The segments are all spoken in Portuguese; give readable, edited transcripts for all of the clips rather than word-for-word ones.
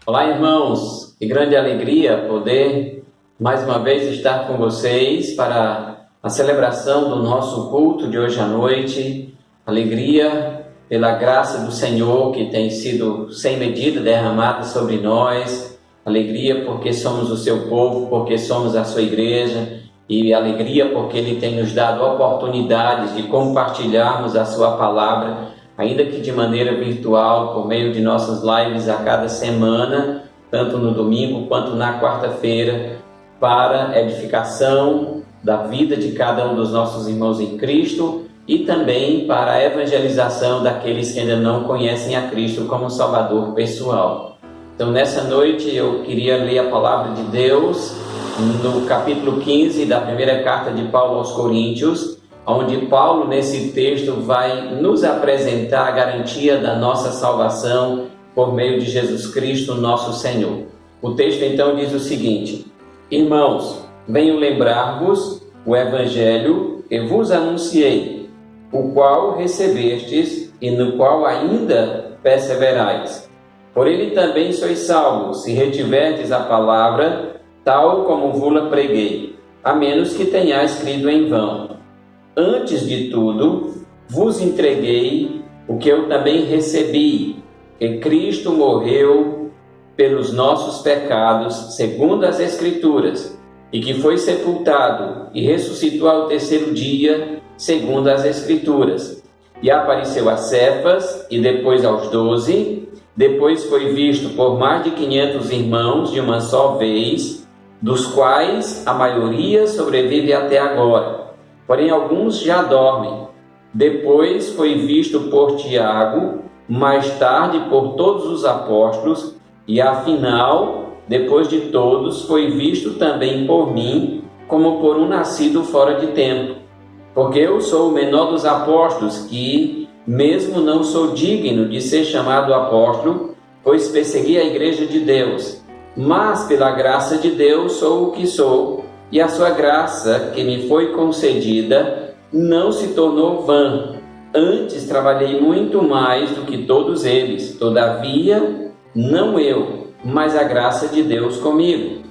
Olá, irmãos, que grande alegria poder mais uma vez estar com vocês para a celebração do nosso culto de hoje à noite. Alegria pela graça do Senhor que tem sido sem medida derramada sobre nós. Alegria porque somos o seu povo, porque somos a sua igreja. E alegria porque Ele tem nos dado oportunidades de compartilharmos a sua palavra, ainda que de maneira virtual, por meio de nossas lives a cada semana, tanto no domingo quanto na quarta-feira, para edificação da vida de cada um dos nossos irmãos em Cristo e também para a evangelização daqueles que ainda não conhecem a Cristo como Salvador pessoal. Então, nessa noite, eu queria ler a palavra de Deus no capítulo 15 da primeira carta de Paulo aos Coríntios, onde Paulo, nesse texto, vai nos apresentar a garantia da nossa salvação por meio de Jesus Cristo, nosso Senhor. O texto, então, diz o seguinte: Irmãos, venho lembrar-vos o Evangelho que vos anunciei, o qual recebestes e no qual ainda perseverais. Por ele também sois salvos, se retiverdes a palavra, tal como vos-la preguei, a menos que tenhais crido em vão. Antes de tudo, vos entreguei o que eu também recebi, que Cristo morreu pelos nossos pecados, segundo as Escrituras, e que foi sepultado e ressuscitou ao terceiro dia, segundo as Escrituras. E apareceu a Cefas e depois aos 12, depois foi visto por mais de 500 irmãos de uma só vez, dos quais a maioria sobrevive até agora. Porém, alguns já dormem. Depois foi visto por Tiago, mais tarde por todos os apóstolos, e afinal, depois de todos, foi visto também por mim, como por um nascido fora de tempo. Porque eu sou o menor dos apóstolos, que mesmo não sou digno de ser chamado apóstolo, pois persegui a igreja de Deus. Mas, pela graça de Deus, sou o que sou, e a sua graça, que me foi concedida, não se tornou vã. Antes trabalhei muito mais do que todos eles. Todavia, não eu, mas a graça de Deus comigo.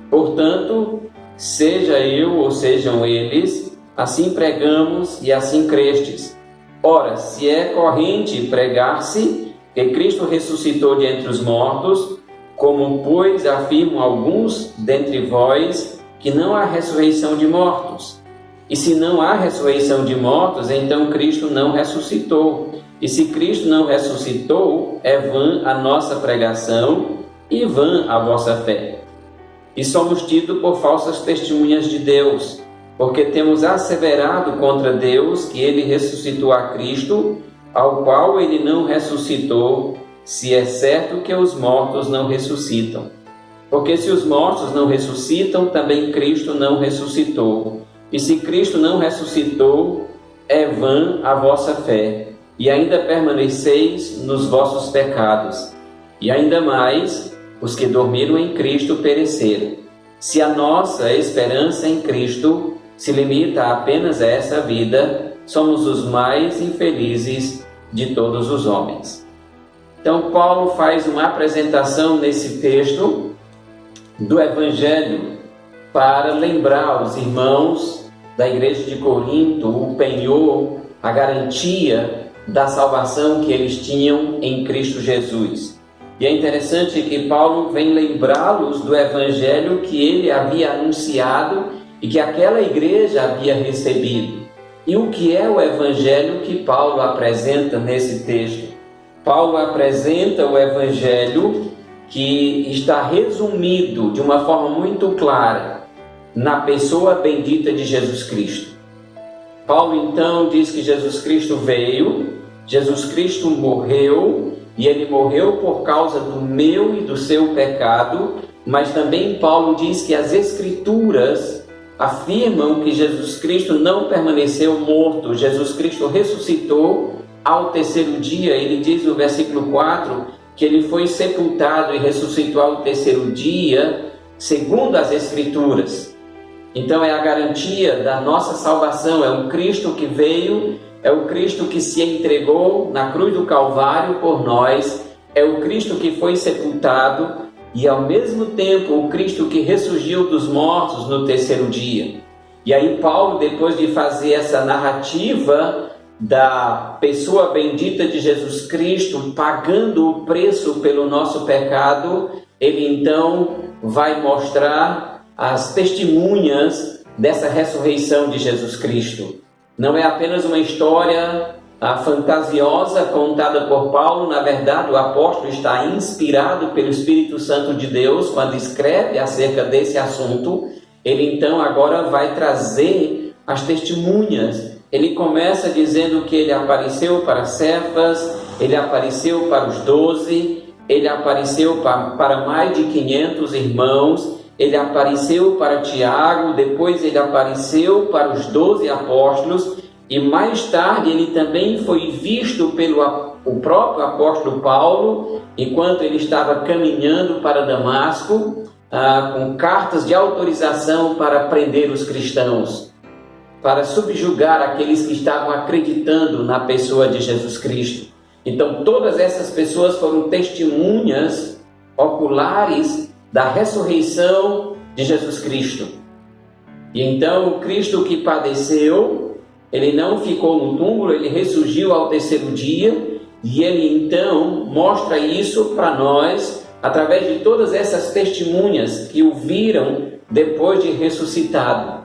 Portanto, seja eu ou sejam eles, assim pregamos e assim crestes. Ora, se é corrente pregar-se que Cristo ressuscitou de entre os mortos, como, pois, afirmam alguns dentre vós, que não há ressurreição de mortos. E se não há ressurreição de mortos, então Cristo não ressuscitou. E se Cristo não ressuscitou, é vã a nossa pregação e vã a vossa fé. E somos tidos por falsas testemunhas de Deus, porque temos asseverado contra Deus que Ele ressuscitou a Cristo, ao qual Ele não ressuscitou, se é certo que os mortos não ressuscitam. Porque se os mortos não ressuscitam, também Cristo não ressuscitou. E se Cristo não ressuscitou, é vã a vossa fé, e ainda permaneceis nos vossos pecados. E ainda mais, os que dormiram em Cristo pereceram. Se a nossa esperança em Cristo se limita apenas a essa vida, somos os mais infelizes de todos os homens. Então, Paulo faz uma apresentação nesse texto do Evangelho para lembrar aos irmãos da igreja de Corinto o penhor, a garantia da salvação que eles tinham em Cristo Jesus. E é interessante que Paulo vem lembrá-los do Evangelho que ele havia anunciado e que aquela igreja havia recebido. E o que é o Evangelho que Paulo apresenta nesse texto? Paulo apresenta o Evangelho que está resumido de uma forma muito clara na pessoa bendita de Jesus Cristo. Paulo então diz que Jesus Cristo veio, Jesus Cristo morreu, e Ele morreu por causa do meu e do seu pecado, mas também Paulo diz que as Escrituras afirmam que Jesus Cristo não permaneceu morto, Jesus Cristo ressuscitou ao terceiro dia. Ele diz no versículo 4 que Ele foi sepultado e ressuscitou ao terceiro dia, segundo as Escrituras. Então é a garantia da nossa salvação, é o Cristo que veio, é o Cristo que se entregou na cruz do Calvário por nós, é o Cristo que foi sepultado e ao mesmo tempo o Cristo que ressurgiu dos mortos no terceiro dia. E aí Paulo, depois de fazer essa narrativa da pessoa bendita de Jesus Cristo pagando o preço pelo nosso pecado, ele então vai mostrar as testemunhas dessa ressurreição de Jesus Cristo. Não é apenas uma história fantasiosa contada por Paulo. Na verdade, o apóstolo está inspirado pelo Espírito Santo de Deus quando escreve acerca desse assunto. Ele então agora vai trazer as testemunhas. Ele começa dizendo que ele apareceu para Cefas, ele apareceu para os 12, ele apareceu para mais de 500 irmãos, ele apareceu para Tiago, depois ele apareceu para os 12 apóstolos, e mais tarde ele também foi visto pelo o próprio apóstolo Paulo, enquanto ele estava caminhando para Damasco, com cartas de autorização para prender os cristãos, para subjugar aqueles que estavam acreditando na pessoa de Jesus Cristo. Então todas essas pessoas foram testemunhas oculares da ressurreição de Jesus Cristo. E então o Cristo que padeceu, ele não ficou no túmulo, ele ressurgiu ao terceiro dia, e ele então mostra isso para nós através de todas essas testemunhas que o viram depois de ressuscitado.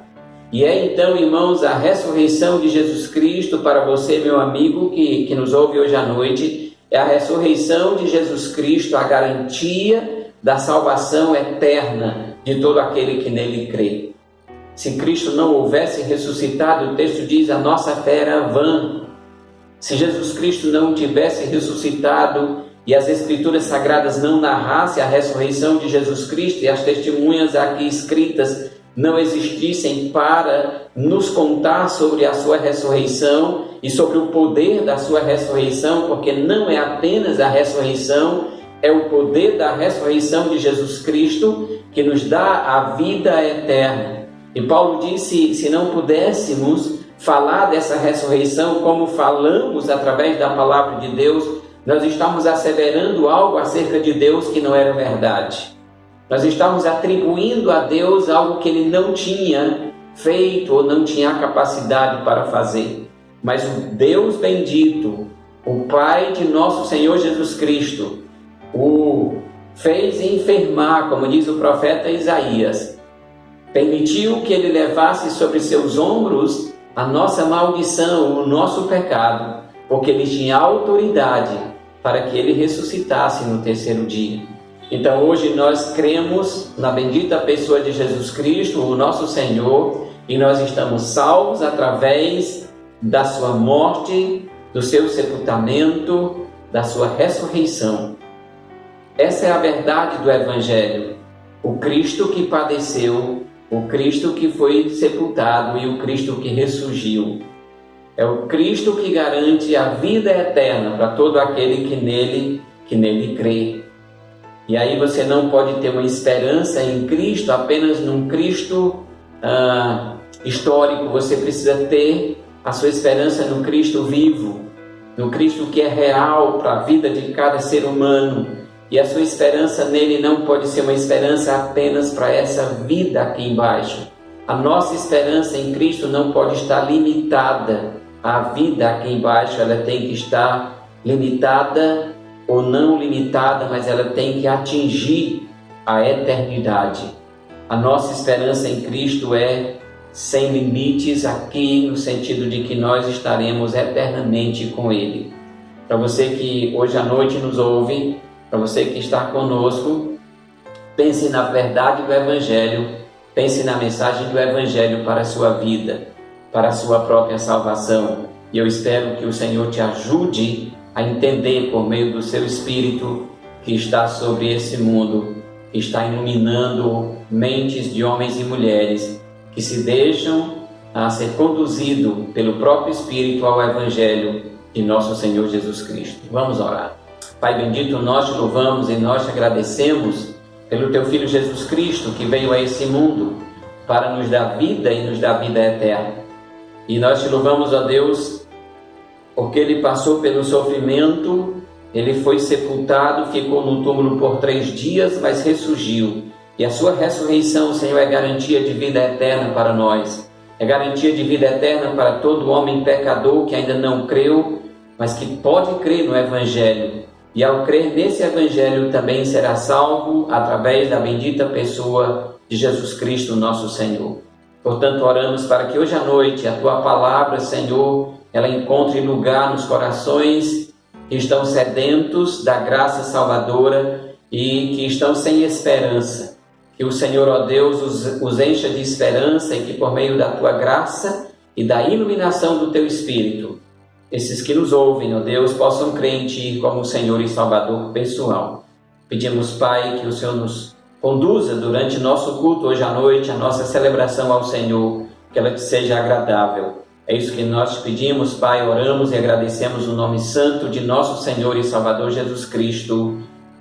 E é então, irmãos, a ressurreição de Jesus Cristo para você, meu amigo, que nos ouve hoje à noite, é a ressurreição de Jesus Cristo, a garantia da salvação eterna de todo aquele que nele crê. Se Cristo não houvesse ressuscitado, o texto diz, a nossa fé era vã. Se Jesus Cristo não tivesse ressuscitado e as Escrituras Sagradas não narrassem a ressurreição de Jesus Cristo e as testemunhas aqui escritas não existissem para nos contar sobre a sua ressurreição e sobre o poder da sua ressurreição, porque não é apenas a ressurreição, é o poder da ressurreição de Jesus Cristo que nos dá a vida eterna. E Paulo disse, se não pudéssemos falar dessa ressurreição como falamos através da palavra de Deus, nós estamos asseverando algo acerca de Deus que não era verdade. Nós estamos atribuindo a Deus algo que Ele não tinha feito ou não tinha a capacidade para fazer. Mas o Deus bendito, o Pai de nosso Senhor Jesus Cristo, o fez enfermar, como diz o profeta Isaías. Permitiu que Ele levasse sobre seus ombros a nossa maldição, o nosso pecado, porque Ele tinha autoridade para que Ele ressuscitasse no terceiro dia. Então hoje nós cremos na bendita pessoa de Jesus Cristo, o nosso Senhor, e nós estamos salvos através da sua morte, do seu sepultamento, da sua ressurreição. Essa é a verdade do Evangelho. O Cristo que padeceu, o Cristo que foi sepultado e o Cristo que ressurgiu. É o Cristo que garante a vida eterna para todo aquele que nele crê. E aí você não pode ter uma esperança em Cristo apenas num Cristo histórico. Você precisa ter a sua esperança no Cristo vivo, no Cristo que é real para a vida de cada ser humano. E a sua esperança nele não pode ser uma esperança apenas para essa vida aqui embaixo. A nossa esperança em Cristo não pode estar limitada à vida aqui embaixo. Ela tem que estar limitada ou não limitada, mas ela tem que atingir a eternidade. A nossa esperança em Cristo é sem limites aqui, no sentido de que nós estaremos eternamente com Ele. Para você que hoje à noite nos ouve, para você que está conosco, pense na verdade do Evangelho, pense na mensagem do Evangelho para a sua vida, para a sua própria salvação. E eu espero que o Senhor te ajude a entender por meio do seu Espírito que está sobre esse mundo, que está iluminando mentes de homens e mulheres que se deixam a ser conduzido pelo próprio Espírito ao Evangelho de nosso Senhor Jesus Cristo. Vamos orar. Pai bendito, nós te louvamos e nós te agradecemos pelo teu Filho Jesus Cristo que veio a esse mundo para nos dar vida e nos dar vida eterna. E nós te louvamos, ó Deus, porque Ele passou pelo sofrimento Ele foi sepultado, ficou no túmulo por 3 dias, mas ressurgiu. E a sua ressurreição, Senhor, é garantia de vida eterna para nós. É garantia de vida eterna para todo homem pecador que ainda não creu, mas que pode crer no Evangelho. E ao crer nesse Evangelho também será salvo através da bendita pessoa de Jesus Cristo, nosso Senhor. Portanto, oramos para que hoje à noite a Tua palavra, Senhor, ela encontre lugar nos corações que estão sedentos da graça salvadora e que estão sem esperança. Que o Senhor, ó Deus, os encha de esperança e que por meio da Tua graça e da iluminação do Teu Espírito, esses que nos ouvem, ó Deus, possam crer em Ti como Senhor e Salvador pessoal. Pedimos, Pai, que o Senhor nos conduza durante nosso culto hoje à noite, a nossa celebração ao Senhor, que ela te seja agradável. É isso que nós te pedimos, Pai, oramos e agradecemos no nome santo de nosso Senhor e Salvador Jesus Cristo.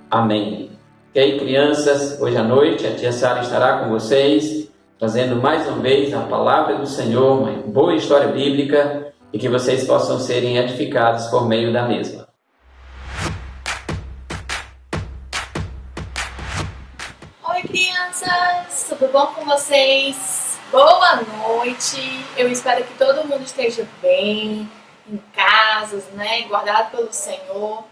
Amém. E aí, crianças, hoje à noite a tia Sara estará com vocês, trazendo mais uma vez a palavra do Senhor, uma boa história bíblica, e que vocês possam serem edificados por meio da mesma. Oi, crianças! Tudo bom com vocês? Boa noite! Eu espero que todo mundo esteja bem, em casas, né? Guardado pelo Senhor.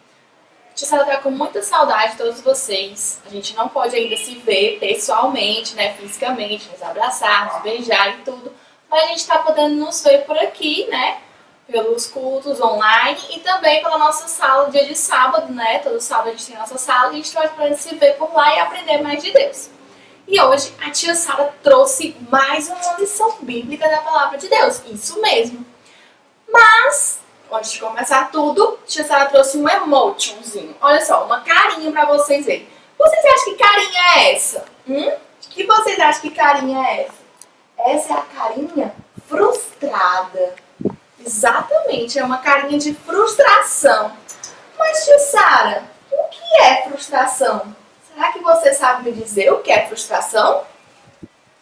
A tia Sara tá com muita saudade de todos vocês. A gente não pode ainda se ver pessoalmente, né? Fisicamente, nos abraçar, nos beijar e tudo. Mas a gente tá podendo nos ver por aqui, né? Pelos cultos online e também pela nossa sala dia de sábado, né? Todo sábado a gente tem a nossa sala e a gente vai poder se ver por lá e aprender mais de Deus. E hoje a tia Sara trouxe mais uma lição bíblica da palavra de Deus. Isso mesmo. Mas, antes de começar tudo, a tia Sara trouxe um emotionzinho. Olha só, uma carinha pra vocês verem. Vocês acham que carinha é essa? Que vocês acham que carinha é essa? Essa é a carinha frustrada. Exatamente, é uma carinha de frustração. Mas, tia Sara, o que é frustração? Será que você sabe me dizer o que é frustração?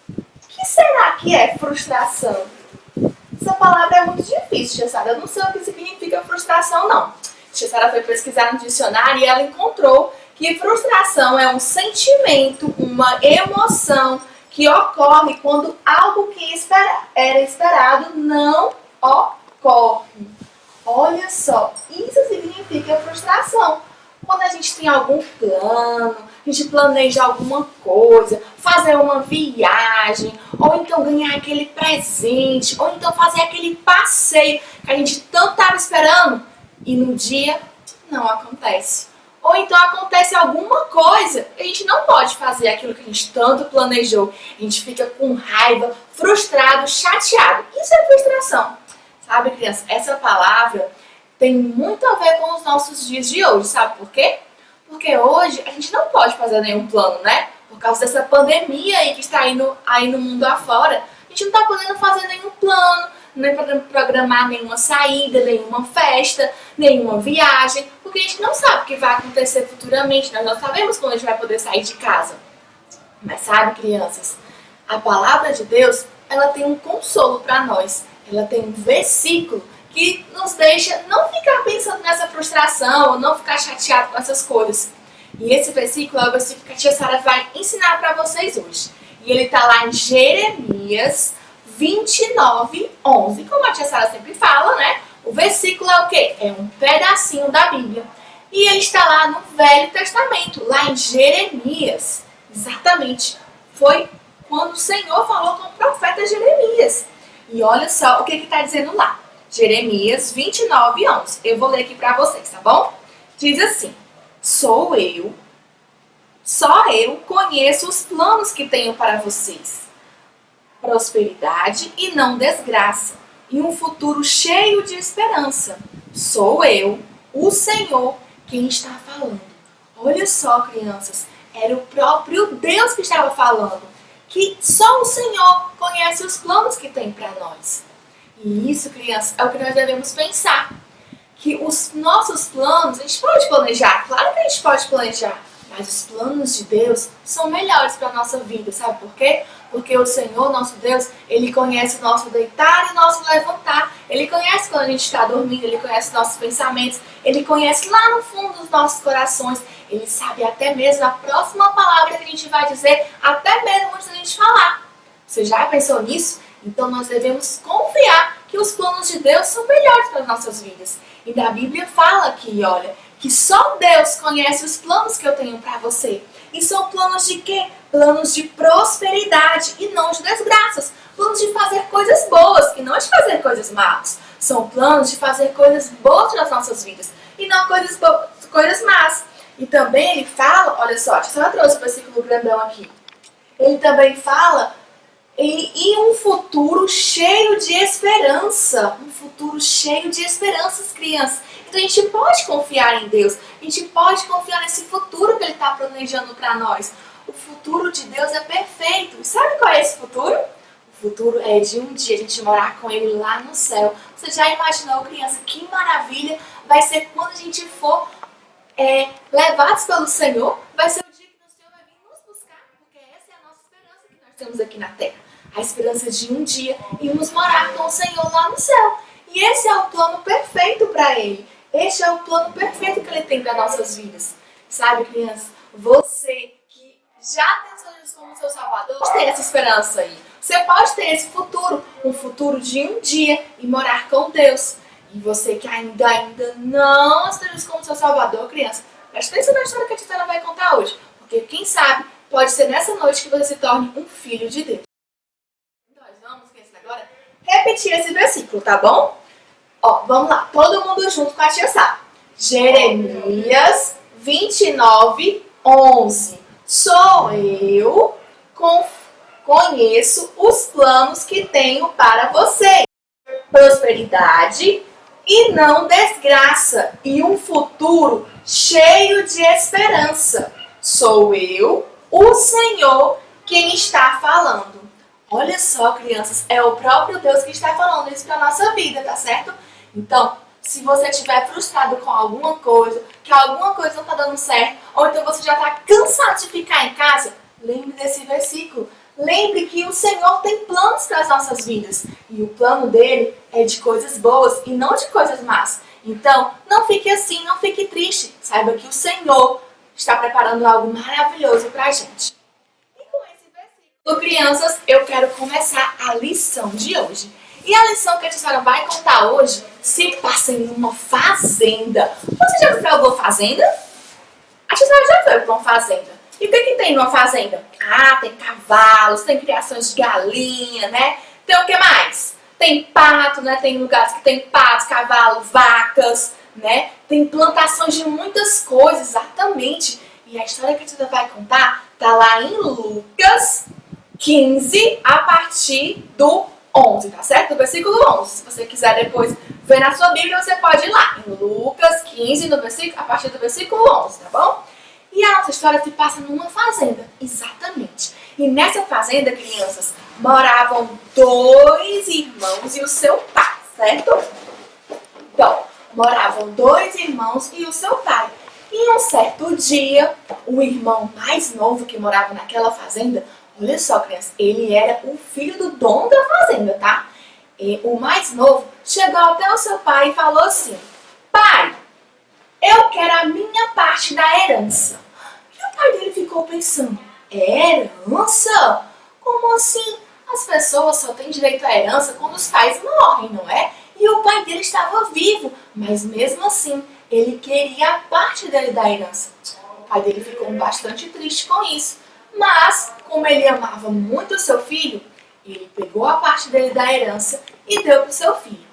O que será que é frustração? Essa palavra é muito difícil, tia Sara. Eu não sei o que significa frustração, não. Tia Sara foi pesquisar no dicionário e ela encontrou que frustração é um sentimento, uma emoção que ocorre quando algo que era esperado não ocorre. Olha só, isso significa frustração. Quando a gente tem algum plano, a gente planeja alguma coisa, fazer uma viagem, ou então ganhar aquele presente, ou então fazer aquele passeio que a gente tanto estava esperando e no dia não acontece. Ou então acontece alguma coisa e a gente não pode fazer aquilo que a gente tanto planejou. A gente fica com raiva, frustrado, chateado. Isso é frustração. Sabe, criança, essa palavra tem muito a ver com os nossos dias de hoje, sabe por quê? Porque hoje a gente não pode fazer nenhum plano, né? Por causa dessa pandemia aí que está indo aí no mundo afora, a gente não está podendo fazer nenhum plano, nem programar nenhuma saída, nenhuma festa, nenhuma viagem, porque a gente não sabe o que vai acontecer futuramente, nós não sabemos quando a gente vai poder sair de casa. Mas sabe, crianças, a palavra de Deus, ela tem um consolo para nós, ela tem um versículo que nos deixa não ficar pensando nessa frustração, ou não ficar chateado com essas coisas. E esse versículo é o versículo que a tia Sara vai ensinar para vocês hoje. E ele está lá em Jeremias 29:11. Como a tia Sara sempre fala, né? O versículo é o quê? É um pedacinho da Bíblia. E ele está lá no Velho Testamento, lá em Jeremias. Exatamente. Foi quando o Senhor falou com o profeta Jeremias. E olha só o que está dizendo lá. Jeremias 29:11. Eu vou ler aqui para vocês, tá bom? Diz assim: só eu conheço os planos que tenho para vocês. Prosperidade e não desgraça, e um futuro cheio de esperança. Sou eu, o Senhor, quem está falando. Olha só, crianças, era o próprio Deus que estava falando, que só o Senhor conhece os planos que tem para nós. E isso, crianças, é o que nós devemos pensar. Que os nossos planos, a gente pode planejar, claro que a gente pode planejar, mas os planos de Deus são melhores para a nossa vida, sabe por quê? Porque o Senhor, nosso Deus, Ele conhece o nosso deitar e o nosso levantar. Ele conhece quando a gente está dormindo, Ele conhece nossos pensamentos, Ele conhece lá no fundo dos nossos corações. Ele sabe até mesmo a próxima palavra que a gente vai dizer, até mesmo antes da gente falar. Você já pensou nisso? Então nós devemos confiar que os planos de Deus são melhores para as nossas vidas. E na Bíblia fala aqui, olha, que só Deus conhece os planos que eu tenho para você. E são planos de quê? Planos de prosperidade e não de desgraças. Planos de fazer coisas boas e não de fazer coisas más. São planos de fazer coisas boas nas nossas vidas e não coisas más. E também ele fala, olha só, deixa eu só trouxe o versículo grandão aqui. Ele também fala em um futuro cheio de esperança. Um futuro cheio de esperanças, crianças. Então a gente pode confiar em Deus. A gente pode confiar nesse futuro que Ele está planejando para nós. O futuro de Deus é perfeito. E sabe qual é esse futuro? O futuro é de um dia a gente morar com Ele lá no céu. Você já imaginou, criança, que maravilha vai ser quando a gente for levados pelo Senhor? Vai ser o dia que o Senhor vai vir nos buscar, porque essa é a nossa esperança que nós temos aqui na terra. A esperança de um dia irmos morar com o Senhor lá no céu. E esse é o plano perfeito para Ele. Este é o plano perfeito que Ele tem para nossas vidas. Sabe, criança? Você que já tem Jesus como seu Salvador, pode ter essa esperança aí. Você pode ter esse futuro, um futuro de um dia e morar com Deus. E você que ainda não tem Jesus como seu Salvador, criança, presta atenção na história que a Titana vai contar hoje. Porque quem sabe, pode ser nessa noite que você se torne um filho de Deus. Nós vamos, criança, agora repetir esse versículo, tá bom? Ó, vamos lá, todo mundo junto com a tia Sá. Jeremias 29, 11. Sou eu, conheço os planos que tenho para você. Prosperidade e não desgraça, e um futuro cheio de esperança. Sou eu, o Senhor, quem está falando. Olha só, crianças, é o próprio Deus que está falando isso para a nossa vida, tá certo? Então, se você estiver frustrado com alguma coisa, que alguma coisa não está dando certo, ou então você já está cansado de ficar em casa, lembre desse versículo. Lembre que o Senhor tem planos para as nossas vidas. E o plano dele é de coisas boas e não de coisas más. Então, não fique assim, não fique triste. Saiba que o Senhor está preparando algo maravilhoso para a gente. E com esse versículo, crianças, eu quero começar a lição de hoje. E a lição que a senhora vai contar hoje se passa em uma fazenda. Você já viu para alguma fazenda? A senhora já foi para uma fazenda. E o que tem numa fazenda? Ah, tem cavalos, tem criações de galinha, né? Tem o que mais? Tem pato, né? Tem lugares que tem patos, cavalos, vacas, né? Tem plantações de muitas coisas, exatamente. E a história que a gente vai contar tá lá em Lucas 15, a partir do 11, tá certo? Do versículo 11. Se você quiser depois ver na sua Bíblia, você pode ir lá. Em Lucas 15, a partir do versículo 11, tá bom? E a nossa história se passa numa fazenda, exatamente. E nessa fazenda, crianças, moravam 2 irmãos e o seu pai, certo? Então, moravam 2 irmãos e o seu pai. E um certo dia, o irmão mais novo que morava naquela fazenda, olha só, crianças, ele era o filho do dono da fazenda, tá? E o mais novo chegou até o seu pai e falou assim: pai, eu quero a minha parte da herança. E o pai dele ficou pensando: herança? Como assim? As pessoas só têm direito à herança quando os pais morrem, não é? E o pai dele estava vivo, mas mesmo assim, ele queria a parte dele da herança. O pai dele ficou bastante triste com isso. Mas, como ele amava muito o seu filho, ele pegou a parte dele da herança e deu para o seu filho.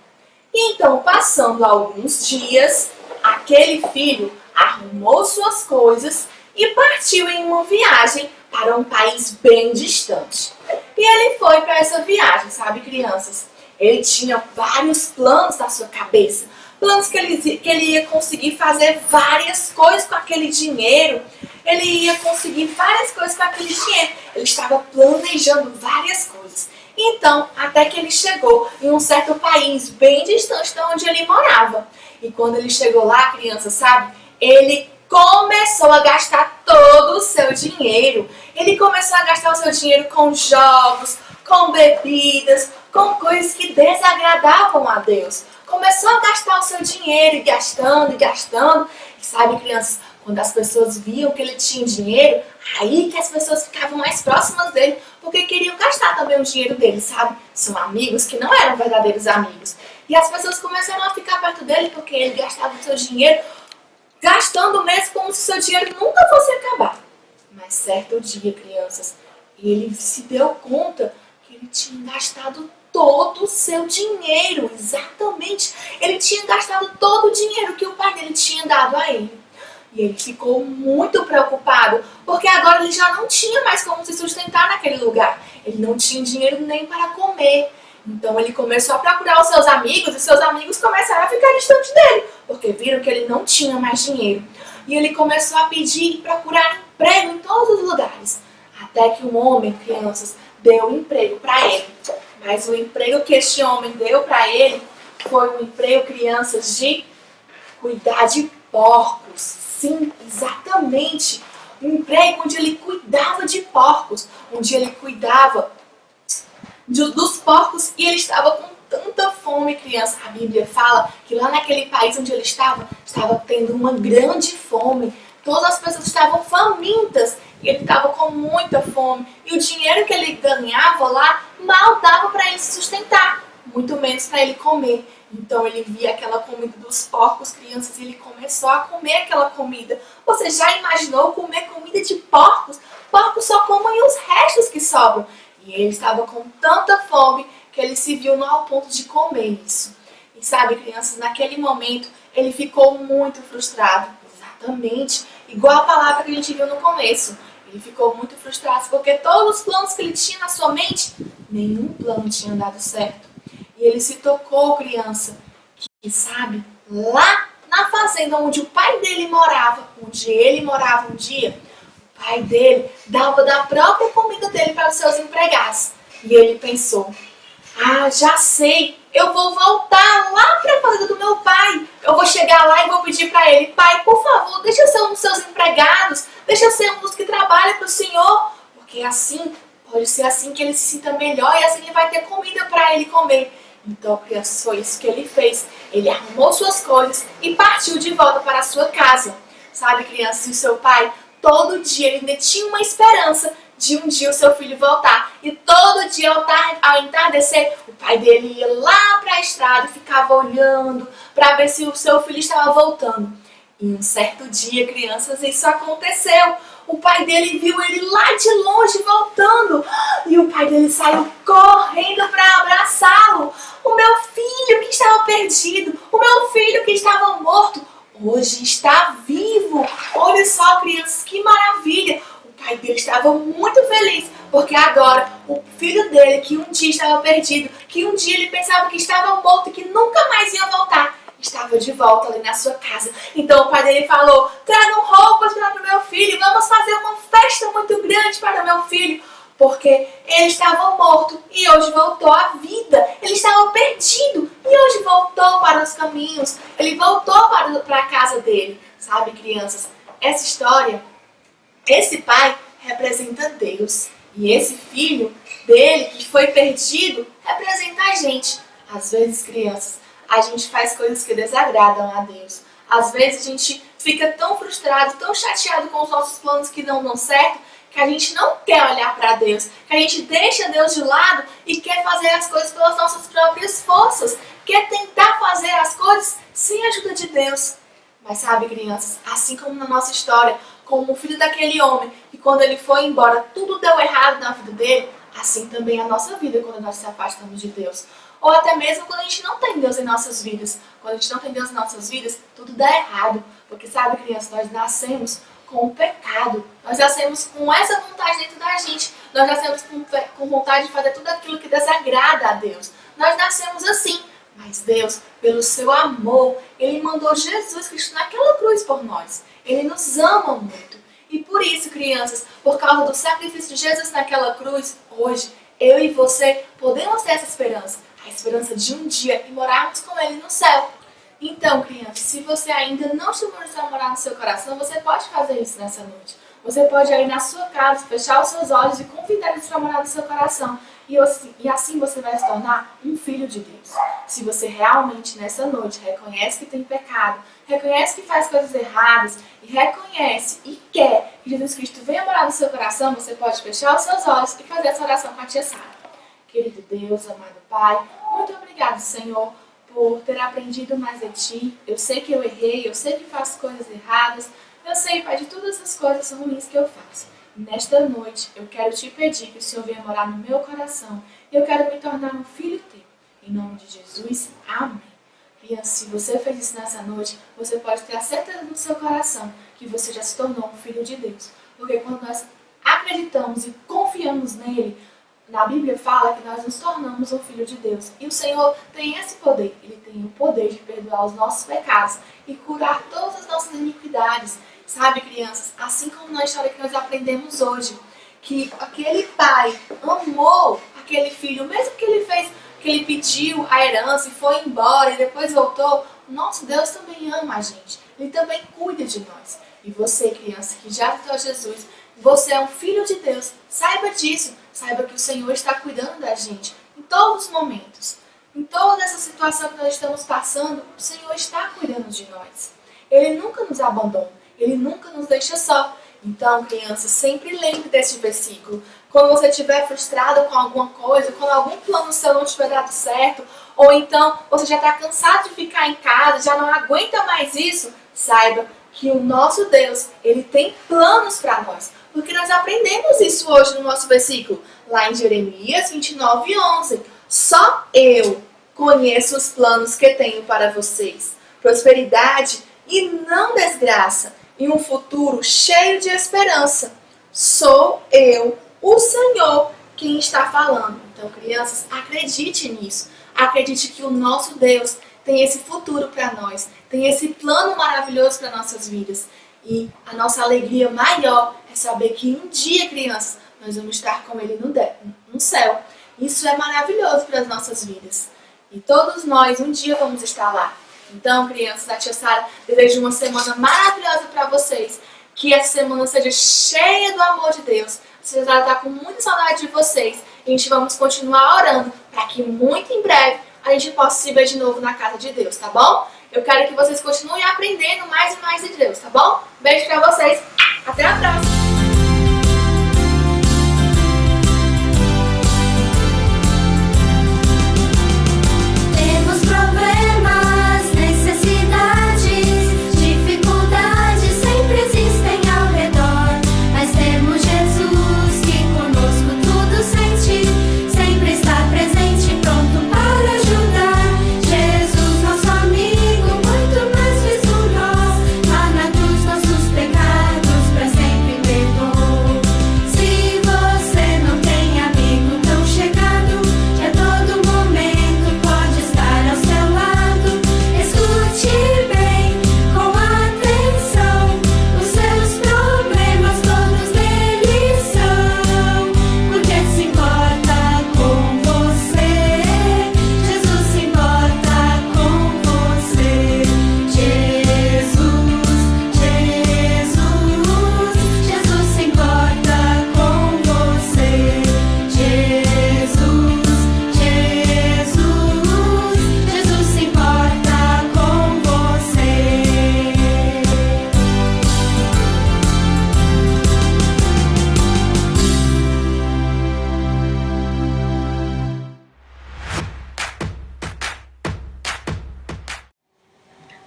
E então, passando alguns dias, aquele filho arrumou suas coisas e partiu em uma viagem para um país bem distante. E ele foi para essa viagem, sabe, crianças? Ele tinha vários planos na sua cabeça. Planos que ele ia conseguir fazer várias coisas com aquele dinheiro. Ele ia conseguir várias coisas com aquele dinheiro. Ele estava planejando várias coisas. Então, até que ele chegou em um certo país bem distante de onde ele morava. E quando ele chegou lá, criança, sabe? Ele começou a gastar todo o seu dinheiro. Ele começou a gastar o seu dinheiro com jogos, com bebidas, com coisas que desagradavam a Deus. Começou a gastar o seu dinheiro, e gastando, e gastando. E sabe, crianças, quando as pessoas viam que ele tinha dinheiro, aí que as pessoas ficavam mais próximas dele, porque queriam gastar também o dinheiro dele, sabe? São amigos que não eram verdadeiros amigos. E as pessoas começaram a ficar perto dele porque ele gastava o seu dinheiro, gastando mesmo como se o seu dinheiro nunca fosse acabar. Mas certo dia, crianças, ele se deu conta que ele tinha gastado todo o seu dinheiro, exatamente. Ele tinha gastado todo o dinheiro que o pai dele tinha dado a ele. E ele ficou muito preocupado, porque agora ele já não tinha mais como se sustentar naquele lugar. Ele não tinha dinheiro nem para comer. Então ele começou a procurar os seus amigos, e seus amigos começaram a ficar distante dele, porque viram que ele não tinha mais dinheiro. E ele começou a pedir e procurar emprego em todos os lugares. Até que um homem, crianças, deu um emprego para ele. Mas o emprego que este homem deu para ele foi um emprego, crianças, de cuidar de porcos. Sim, exatamente. Um emprego onde ele cuidava de porcos, onde ele cuidava dos porcos, e ele estava com tanta fome, criança. A Bíblia fala que lá naquele país onde ele estava tendo uma grande fome. Todas as pessoas estavam famintas e ele estava com muita fome. E o dinheiro que ele ganhava lá mal dava para ele se sustentar, muito menos para ele comer. Então ele via aquela comida dos porcos, crianças, e ele começou a comer aquela comida. Você já imaginou comer comida de porcos? Porcos só comem os restos que sobram. E ele estava com tanta fome que ele se viu no ao ponto de comer isso. E sabe, crianças, naquele momento ele ficou muito frustrado. Exatamente, igual a palavra que a gente viu no começo. Ele ficou muito frustrado porque todos os planos que ele tinha na sua mente, nenhum plano tinha dado certo. E ele se tocou, criança, que sabe, lá na fazenda onde o pai dele morava, onde ele morava um dia, o pai dele dava da própria comida dele para os seus empregados. E ele pensou, já sei, eu vou voltar lá para a fazenda do meu pai. Eu vou chegar lá e vou pedir para ele, pai, por favor, deixa eu ser um dos seus empregados, deixa eu ser um dos que trabalha para o senhor, porque assim, pode ser assim que ele se sinta melhor e assim ele vai ter comida para ele comer. Então, crianças, foi isso que ele fez. Ele arrumou suas coisas e partiu de volta para a sua casa. Sabe, crianças, e o seu pai, todo dia ele ainda tinha uma esperança de um dia o seu filho voltar. E todo dia ao entardecer, o pai dele ia lá para a estrada e ficava olhando para ver se o seu filho estava voltando. E um certo dia, crianças, isso aconteceu. O pai dele viu ele lá de longe voltando. E o pai dele saiu correndo para abraçá-lo. O meu filho que estava perdido, o meu filho que estava morto, hoje está vivo. Olha só, crianças, que maravilha. O pai dele estava muito feliz, porque agora o filho dele, que um dia estava perdido, que um dia ele pensava que estava morto e que nunca mais ia voltar, estava de volta ali na sua casa. Então o pai dele falou, tragam roupas para o meu filho, vamos fazer uma festa muito grande para o meu filho, porque ele estava morto e hoje voltou à vida. Ele estava perdido e hoje voltou para os caminhos, ele voltou para a casa dele. Sabe, crianças, essa história, esse pai representa Deus e esse filho dele que foi perdido representa a gente. Às vezes, crianças, a gente faz coisas que desagradam a Deus. Às vezes a gente fica tão frustrado, tão chateado com os nossos planos que não dão certo, que a gente não quer olhar para Deus, que a gente deixa Deus de lado e quer fazer as coisas pelas nossas próprias forças, quer tentar fazer as coisas sem a ajuda de Deus. Mas sabe, crianças, assim como na nossa história, como o filho daquele homem, que quando ele foi embora tudo deu errado na vida dele, assim também é a nossa vida quando nós nos afastamos de Deus. Ou até mesmo quando a gente não tem Deus em nossas vidas. Quando a gente não tem Deus em nossas vidas, tudo dá errado. Porque sabe, crianças, nós nascemos com o pecado. Nós nascemos com essa vontade dentro da gente. Nós nascemos com vontade de fazer tudo aquilo que desagrada a Deus. Nós nascemos assim. Mas Deus, pelo seu amor, Ele mandou Jesus Cristo naquela cruz por nós. Ele nos ama muito. E por isso, crianças, por causa do sacrifício de Jesus naquela cruz, hoje, eu e você podemos ter essa esperança. A esperança de um dia e morarmos com Ele no céu. Então, crianças, se você ainda não chamou Jesus a morar no seu coração, você pode fazer isso nessa noite. Você pode ir na sua casa, fechar os seus olhos e convidar Jesus a morar no seu coração. E assim você vai se tornar um filho de Deus. Se você realmente nessa noite reconhece que tem pecado, reconhece que faz coisas erradas e reconhece e quer que Jesus Cristo venha morar no seu coração, você pode fechar os seus olhos e fazer essa oração com a tia Sara. Querido Deus, amado Pai, muito obrigado, Senhor, por ter aprendido mais de Ti. Eu sei que eu errei, eu sei que faço coisas erradas, eu sei, Pai, de todas as coisas ruins que eu faço. E nesta noite, eu quero Te pedir que o Senhor venha morar no meu coração. Eu quero me tornar um filho Teu. Em nome de Jesus, amém. Criança, se você fez isso nessa noite, você pode ter a certeza no seu coração que você já se tornou um filho de Deus. Porque quando nós acreditamos e confiamos nele, na Bíblia fala que nós nos tornamos um filho de Deus. E o Senhor tem esse poder. Ele tem o poder de perdoar os nossos pecados e curar todas as nossas iniquidades. Sabe, crianças, assim como na história que nós aprendemos hoje, que aquele pai amou aquele filho, mesmo que ele pediu a herança e foi embora e depois voltou, nosso Deus também ama a gente. Ele também cuida de nós. E você, criança, que já aceitou Jesus, você é um filho de Deus. Saiba disso. Saiba que o Senhor está cuidando da gente em todos os momentos. Em toda essa situação que nós estamos passando, o Senhor está cuidando de nós. Ele nunca nos abandona. Ele nunca nos deixa só. Então, criança, sempre lembre desse versículo. Quando você estiver frustrado com alguma coisa, quando algum plano seu não tiver dado certo, ou então você já está cansado de ficar em casa, já não aguenta mais isso, saiba que o nosso Deus, Ele tem planos para nós. Porque nós aprendemos isso hoje no nosso versículo, lá em Jeremias 29:11. Só eu conheço os planos que tenho para vocês. Prosperidade e não desgraça, e um futuro cheio de esperança. Sou eu, o Senhor, quem está falando. Então, crianças, acredite nisso. Acredite que o nosso Deus tem esse futuro para nós, tem esse plano maravilhoso para nossas vidas. E a nossa alegria maior é saber que um dia, crianças, nós vamos estar com Ele no céu. Isso é maravilhoso para as nossas vidas. E todos nós, um dia, vamos estar lá. Então, crianças, a tia Sara deseja uma semana maravilhosa para vocês. Que essa semana seja cheia do amor de Deus. A tia Sara está com muita saudade de vocês. E a gente vamos continuar orando para que muito em breve a gente possa se ver de novo na casa de Deus, tá bom? Eu quero que vocês continuem aprendendo mais e mais de Deus, tá bom? Beijo pra vocês. Até a próxima.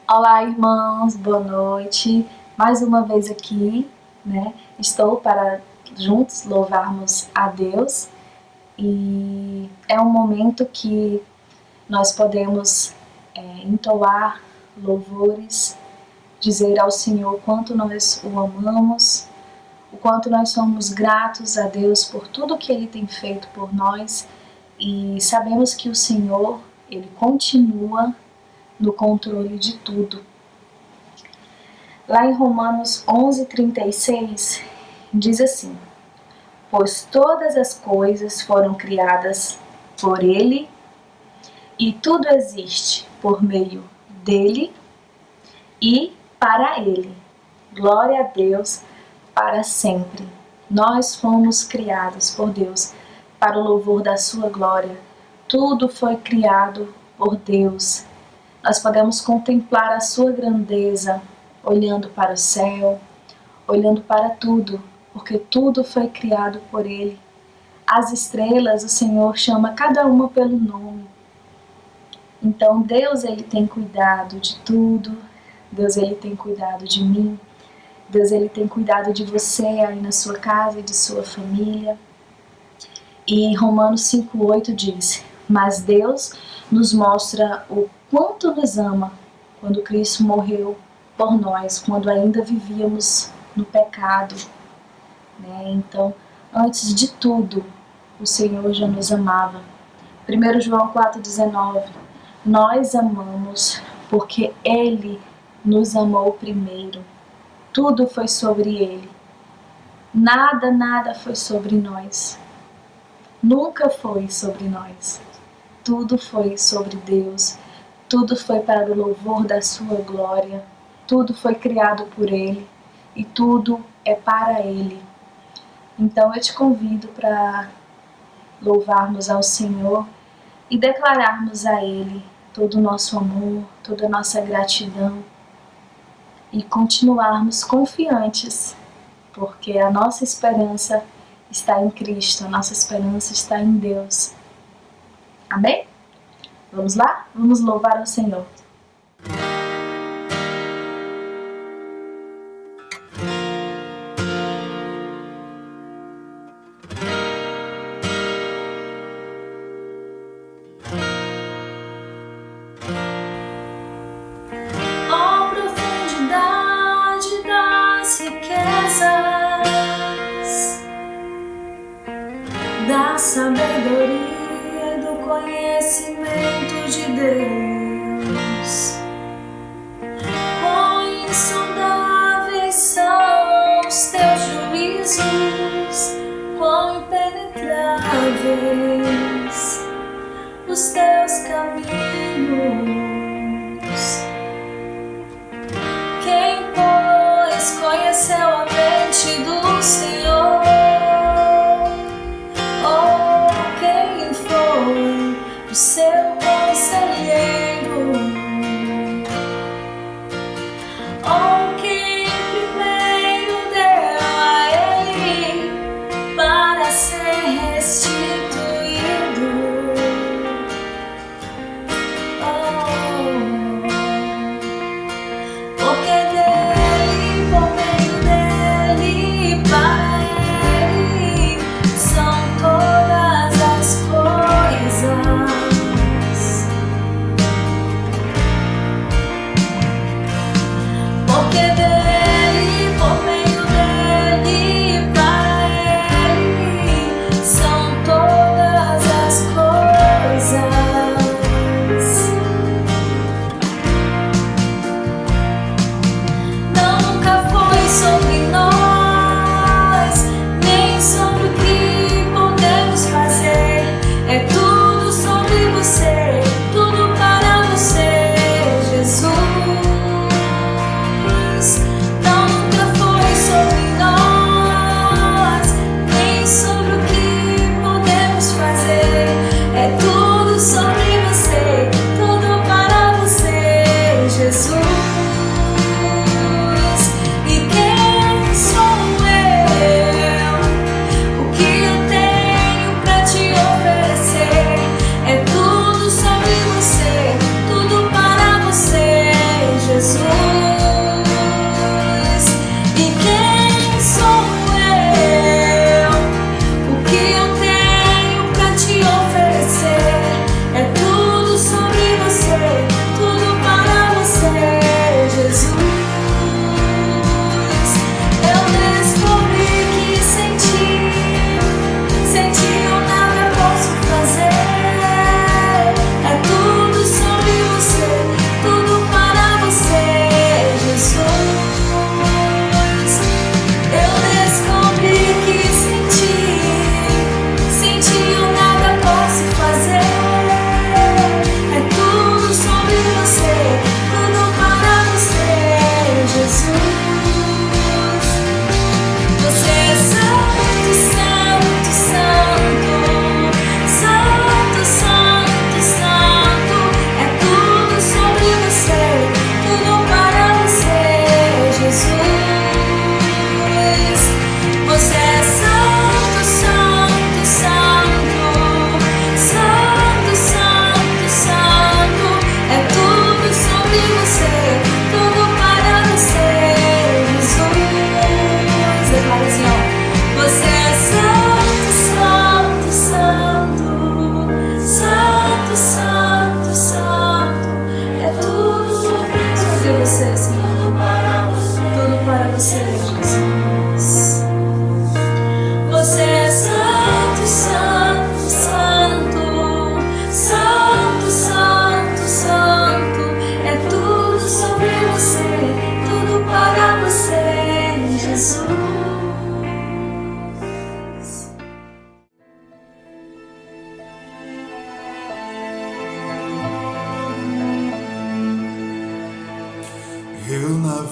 Olá, irmãos, boa noite. Mais uma vez aqui, né? Estou para juntos louvarmos a Deus e é um momento que nós podemos entoar louvores, dizer ao Senhor quanto nós o amamos, o quanto nós somos gratos a Deus por tudo que Ele tem feito por nós e sabemos que o Senhor, Ele continua no controle de tudo. Lá em Romanos 11:36 diz assim: pois todas as coisas foram criadas por Ele e tudo existe por meio dele e para Ele. Glória a Deus para sempre. Nós fomos criados por Deus para o louvor da sua glória. Tudo foi criado por Deus. Nós podemos contemplar a sua grandeza, olhando para o céu, olhando para tudo, porque tudo foi criado por Ele. As estrelas, o Senhor chama cada uma pelo nome. Então Deus, Ele tem cuidado de tudo. Deus, Ele tem cuidado de mim. Deus, Ele tem cuidado de você aí na sua casa e de sua família. E Romanos 5,8 diz: mas Deus nos mostra o quanto nos ama quando Cristo morreu por nós, quando ainda vivíamos no pecado, né? Então, antes de tudo, o Senhor já nos amava. 1 João 4,19: nós amamos porque Ele nos amou primeiro. Tudo foi sobre Ele. Nada foi sobre nós. Nunca foi sobre nós. Tudo foi sobre Deus. Tudo foi para o louvor da sua glória. Tudo foi criado por Ele. E tudo é para Ele. Então eu te convido para louvarmos ao Senhor e declararmos a Ele todo o nosso amor, toda a nossa gratidão e continuarmos confiantes, porque a nossa esperança está em Cristo, a nossa esperança está em Deus. Amém? Vamos lá? Vamos louvar ao Senhor. Da sabedoria, do conhecimento de Deus. Quão insondáveis são os teus juízos, quão impenetráveis os teus caminhos. Quem, pois, conheceu a mente do Senhor? O seu conselheiro, ou quem primeiro deu a ele para ser restituído. Porque dele, por meio dele, para ele são todas as coisas. Porque dele, por meio dele, para ele são todas as coisas. Nunca foi sobre nós, nem sobre o que podemos fazer. É tudo sobre você, tudo para você, Jesus. Sobre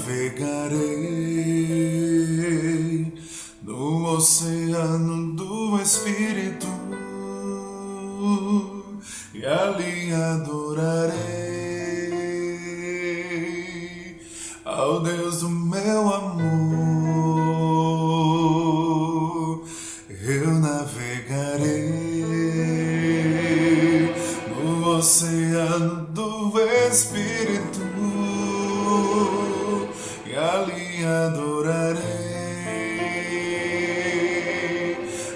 navegarei no oceano do Espírito e ali adorarei ao Deus do meu amor. Eu navegarei no oceano do Espírito e ali adorarei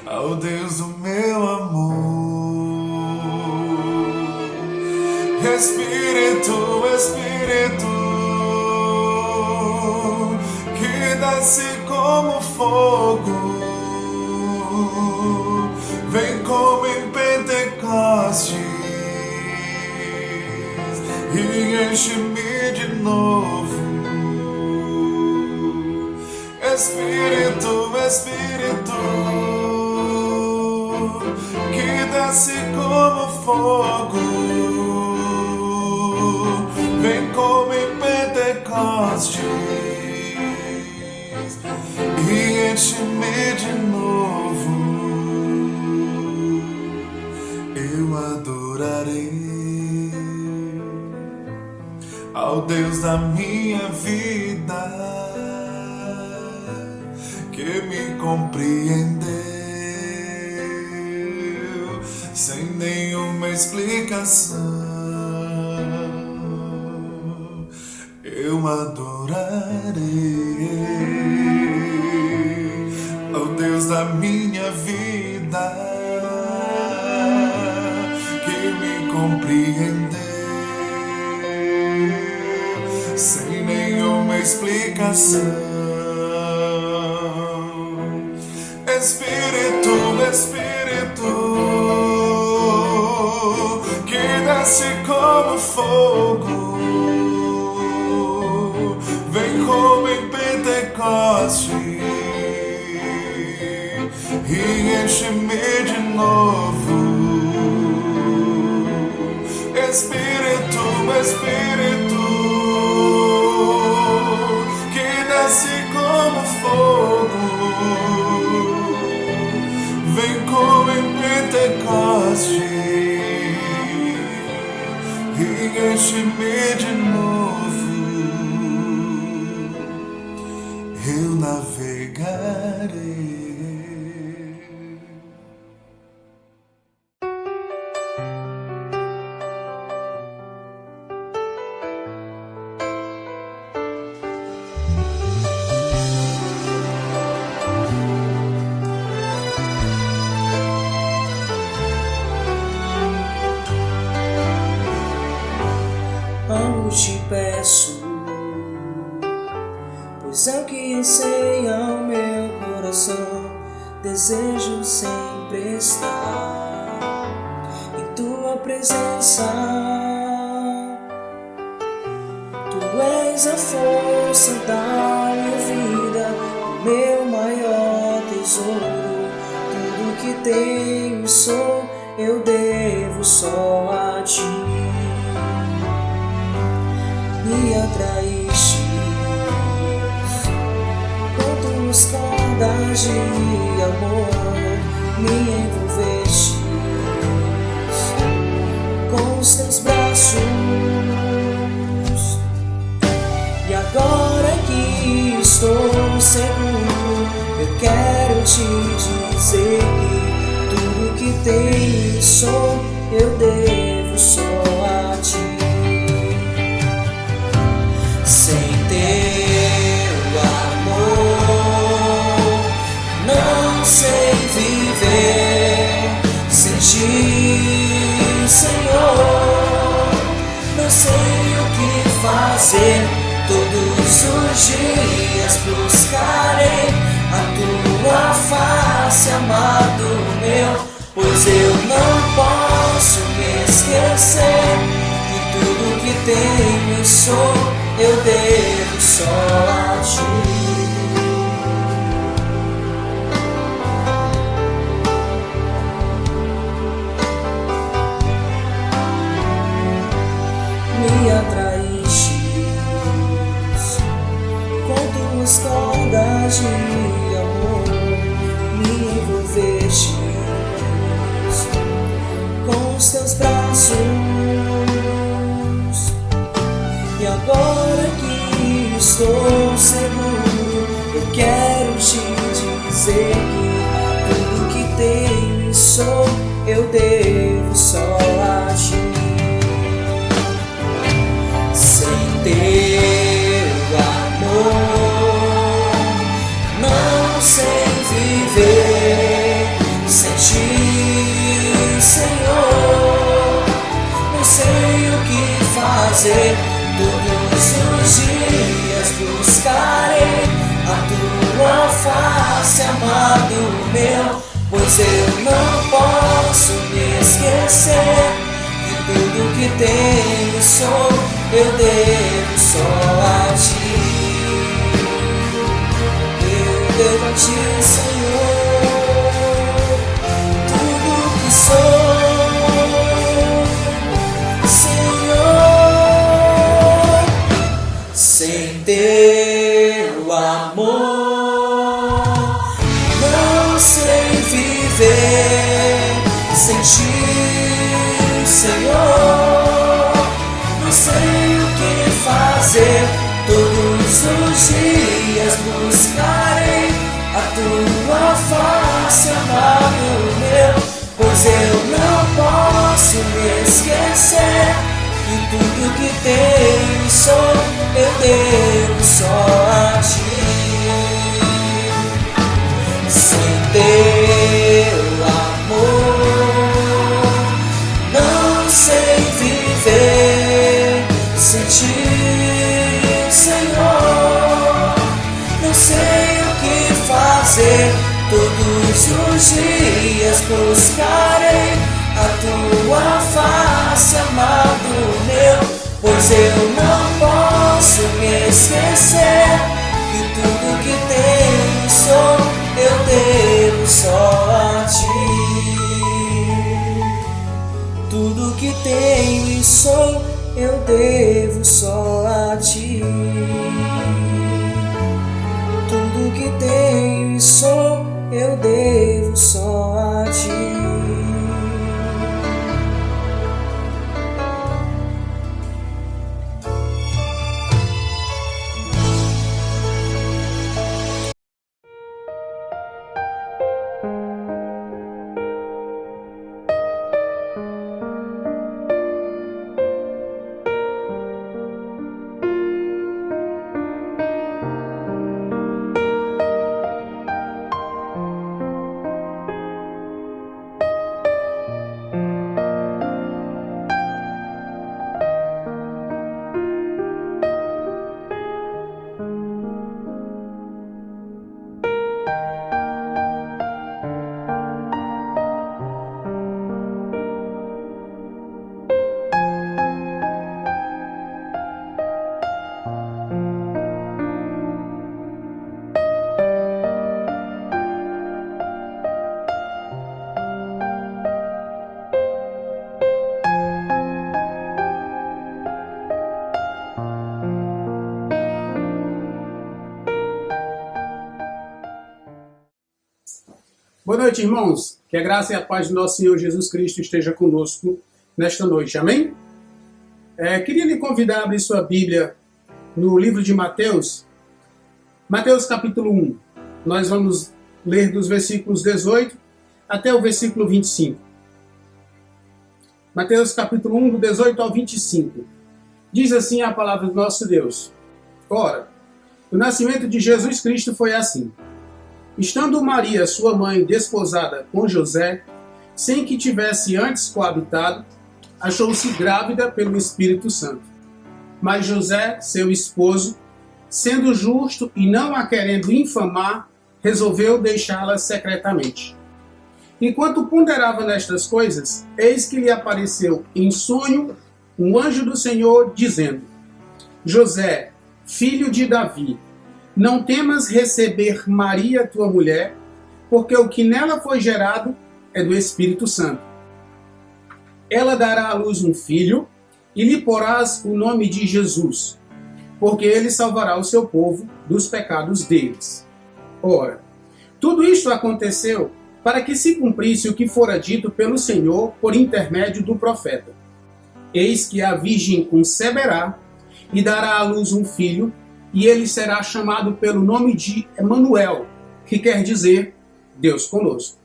ao Deus do meu amor. Espírito, Espírito, que desce como fogo, vem como em Pentecostes e enche-me de novo. Espírito, Espírito, que desce como fogo, vem como em Pentecostes e enche-me de novo. Eu adorarei ao Deus da minha vida, que me compreendeu sem nenhuma explicação. Eu adorarei ao Deus da minha vida, que me compreendeu sem nenhuma explicação. Espírito, Espírito, que desce como fogo, vem como em Pentecostes e enche-me de novo. Espírito, Espírito, que desce como fogo, vem como em Pentecostes e enche-me de novo. Eu navegarei. Amo, te peço, pois é o que anseia o meu coração. Desejo sempre estar em tua presença. Tu és a força da minha vida, o meu maior tesouro. Tudo que tenho e sou, eu devo só a ti. Me atraíste com tuas cordas de amor, me envolveste com os teus braços, e agora que estou seguro, eu quero te dizer que tudo que tenho e sou, eu devo só a ti. Sem teu amor, não sei viver. Sem ti, Senhor, não sei o que fazer. Todos os dias buscarei a tua face, amado meu, pois eu não posso me esquecer que tudo que tenho e sou, eu devo só a ti. Me atraíste braços. E agora que estou seguro, eu quero te dizer que tudo que tenho e sou eu devo só a ti. Sem teu amor não sei viver, sem ti, Senhor, não sei o que fazer. Todos os dias buscarei a tua face, amado meu, pois eu não posso me esquecer que tudo que tenho sou eu devo só a ti. Eu devo a ti, Senhor, tudo que sou, sem teu amor não sei viver, sem ti, Senhor, não sei o que fazer. Todos os dias buscarei a tua face, amado meu, pois eu não posso me esquecer que tudo que tenho sou eu devo só a ti. Sem teu amor não sei viver, sem ti, Senhor, não sei o que fazer. Todos os dias buscarei a tua face, amado meu, pois eu não posso me esquecer que tudo que tenho sou eu devo só a ti. Tudo que tenho e sou eu devo só a ti. Tudo que tenho e sou eu devo só a ti. Boa noite, irmãos. Que a graça e a paz do nosso Senhor Jesus Cristo esteja conosco nesta noite. Amém? Queria lhe convidar a abrir sua Bíblia no livro de Mateus. Mateus capítulo 1. Nós vamos ler dos versículos 18 até o versículo 25. Mateus capítulo 1, do 18 ao 25. Diz assim a palavra do nosso Deus. Ora, o nascimento de Jesus Cristo foi assim. Estando Maria, sua mãe, desposada com José, sem que tivesse antes coabitado, achou-se grávida pelo Espírito Santo. Mas José, seu esposo, sendo justo e não a querendo infamar, resolveu deixá-la secretamente. Enquanto ponderava nestas coisas, eis que lhe apareceu em sonho um anjo do Senhor, dizendo: José, filho de Davi, não temas receber Maria, tua mulher, porque o que nela foi gerado é do Espírito Santo. Ela dará à luz um filho, e lhe porás o nome de Jesus, porque ele salvará o seu povo dos pecados deles. Ora, tudo isto aconteceu para que se cumprisse o que fora dito pelo Senhor por intermédio do profeta. Eis que a virgem conceberá e dará à luz um filho, e ele será chamado pelo nome de Emanuel, que quer dizer Deus conosco.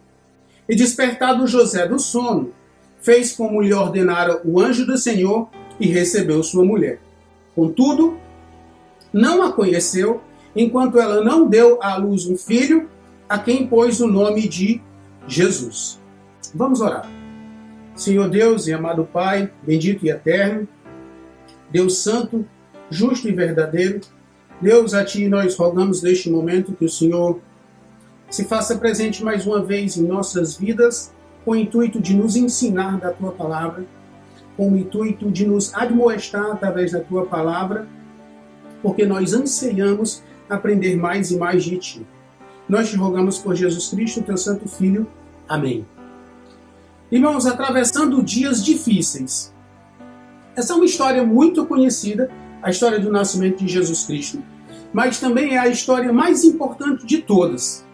E despertado José do sono, fez como lhe ordenara o anjo do Senhor e recebeu sua mulher. Contudo, não a conheceu, enquanto ela não deu à luz um filho, a quem pôs o nome de Jesus. Vamos orar. Senhor Deus e amado Pai, bendito e eterno, Deus santo, justo e verdadeiro, Deus, a Ti nós rogamos neste momento que o Senhor se faça presente mais uma vez em nossas vidas, com o intuito de nos ensinar da Tua Palavra, com o intuito de nos admoestar através da Tua Palavra, porque nós anseiamos aprender mais e mais de Ti. Nós te rogamos por Jesus Cristo, Teu Santo Filho. Amém. Irmãos, atravessando dias difíceis. Essa é uma história muito conhecida, a história do nascimento de Jesus Cristo, mas também é a história mais importante de todas.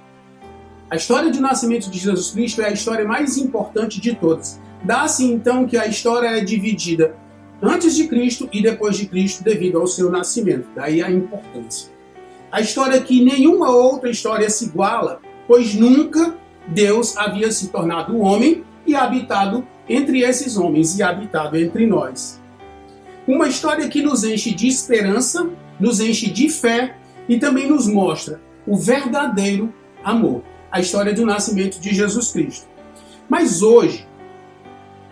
A história do nascimento de Jesus Cristo é a história mais importante de todas. Dá-se então que a história é dividida antes de Cristo e depois de Cristo devido ao seu nascimento. Daí a importância. A história que nenhuma outra história se iguala, pois nunca Deus havia se tornado homem e habitado entre esses homens e habitado entre nós. Uma história que nos enche de esperança, nos enche de fé e também nos mostra o verdadeiro amor. A história do nascimento de Jesus Cristo. Mas hoje,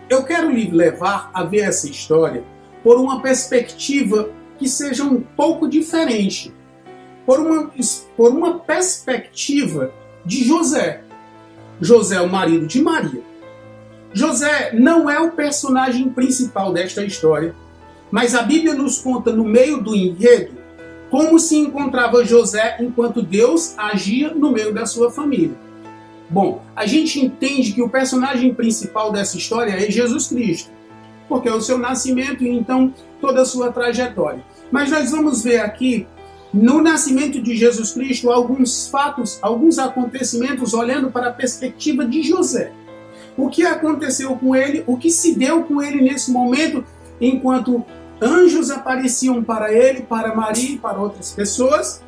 eu quero lhe levar a ver essa história por uma perspectiva que seja um pouco diferente. Por uma perspectiva de José. José, o marido de Maria. José não é o personagem principal desta história, mas a Bíblia nos conta no meio do enredo como se encontrava José enquanto Deus agia no meio da sua família. Bom, a gente entende que o personagem principal dessa história é Jesus Cristo, porque é o seu nascimento e então toda a sua trajetória. Mas nós vamos ver aqui, no nascimento de Jesus Cristo, alguns fatos, alguns acontecimentos olhando para a perspectiva de José. O que aconteceu com ele, o que se deu com ele nesse momento, enquanto anjos apareciam para ele, para Maria e para outras pessoas,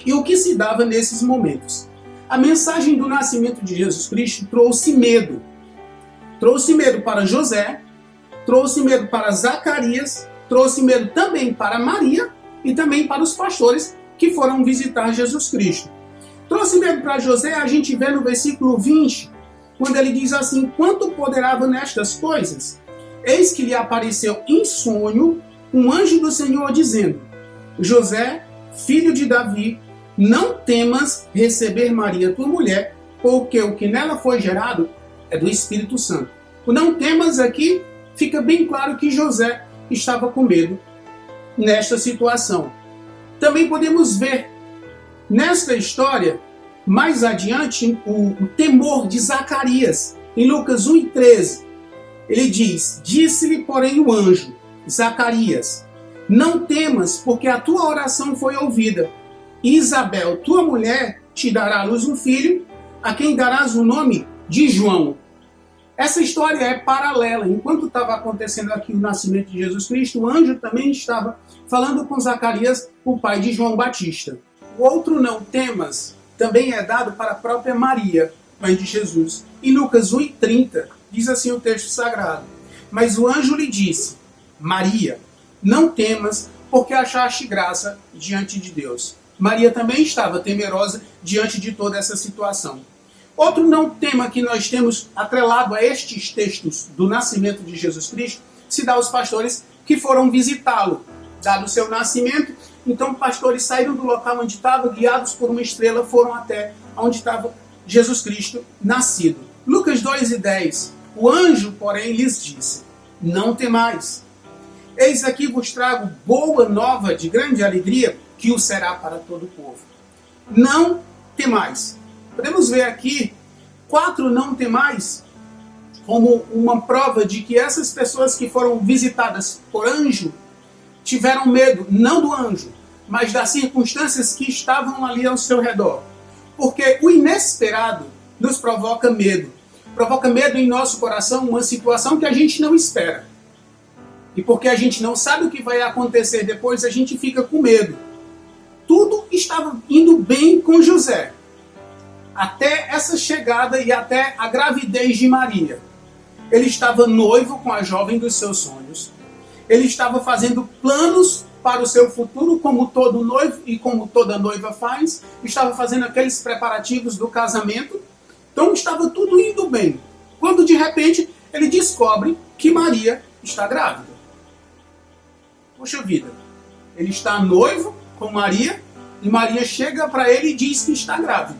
e o que se dava nesses momentos. A mensagem do nascimento de Jesus Cristo trouxe medo. Trouxe medo para José, trouxe medo para Zacarias, trouxe medo também para Maria e também para os pastores que foram visitar Jesus Cristo. Trouxe medo para José, a gente vê no versículo 20, quando ele diz assim: quanto poderava nestas coisas? Eis que lhe apareceu em sonho um anjo do Senhor dizendo: José, filho de Davi, não temas receber Maria, tua mulher, porque o que nela foi gerado é do Espírito Santo. O não temas aqui fica bem claro que José estava com medo nesta situação. Também podemos ver nesta história, mais adiante, o temor de Zacarias. Em Lucas 1:13, ele diz: disse-lhe, porém, o anjo, Zacarias, não temas, porque a tua oração foi ouvida. Isabel, tua mulher, te dará à luz um filho, a quem darás o nome de João. Essa história é paralela. Enquanto estava acontecendo aqui o nascimento de Jesus Cristo, o anjo também estava falando com Zacarias, o pai de João Batista. O outro não temas também é dado para a própria Maria, mãe de Jesus. Em Lucas 1:30, diz assim o texto sagrado: mas o anjo lhe disse: Maria, não temas, porque achaste graça diante de Deus. Maria também estava temerosa diante de toda essa situação. Outro não tema que nós temos atrelado a estes textos do nascimento de Jesus Cristo se dá aos pastores que foram visitá-lo. Dado o seu nascimento, então pastores saíram do local onde estava, guiados por uma estrela, foram até onde estava Jesus Cristo nascido. Lucas 2:10, o anjo, porém, lhes disse: não temais. Eis aqui vos trago boa nova de grande alegria, que o será para todo o povo. Não temais. Podemos ver aqui 4 não temais como uma prova de que essas pessoas que foram visitadas por anjo tiveram medo, não do anjo, mas das circunstâncias que estavam ali ao seu redor. Porque o inesperado nos provoca medo. Provoca medo em nosso coração uma situação que a gente não espera. E porque a gente não sabe o que vai acontecer depois, a gente fica com medo. Tudo estava indo bem com José, até essa chegada e até a gravidez de Maria. Ele estava noivo com a jovem dos seus sonhos. Ele estava fazendo planos para o seu futuro, como todo noivo e como toda noiva faz. Estava fazendo aqueles preparativos do casamento. Então estava tudo indo bem. Quando de repente ele descobre que Maria está grávida. Poxa vida, ele está noivo com Maria e Maria chega para ele e diz que está grávida.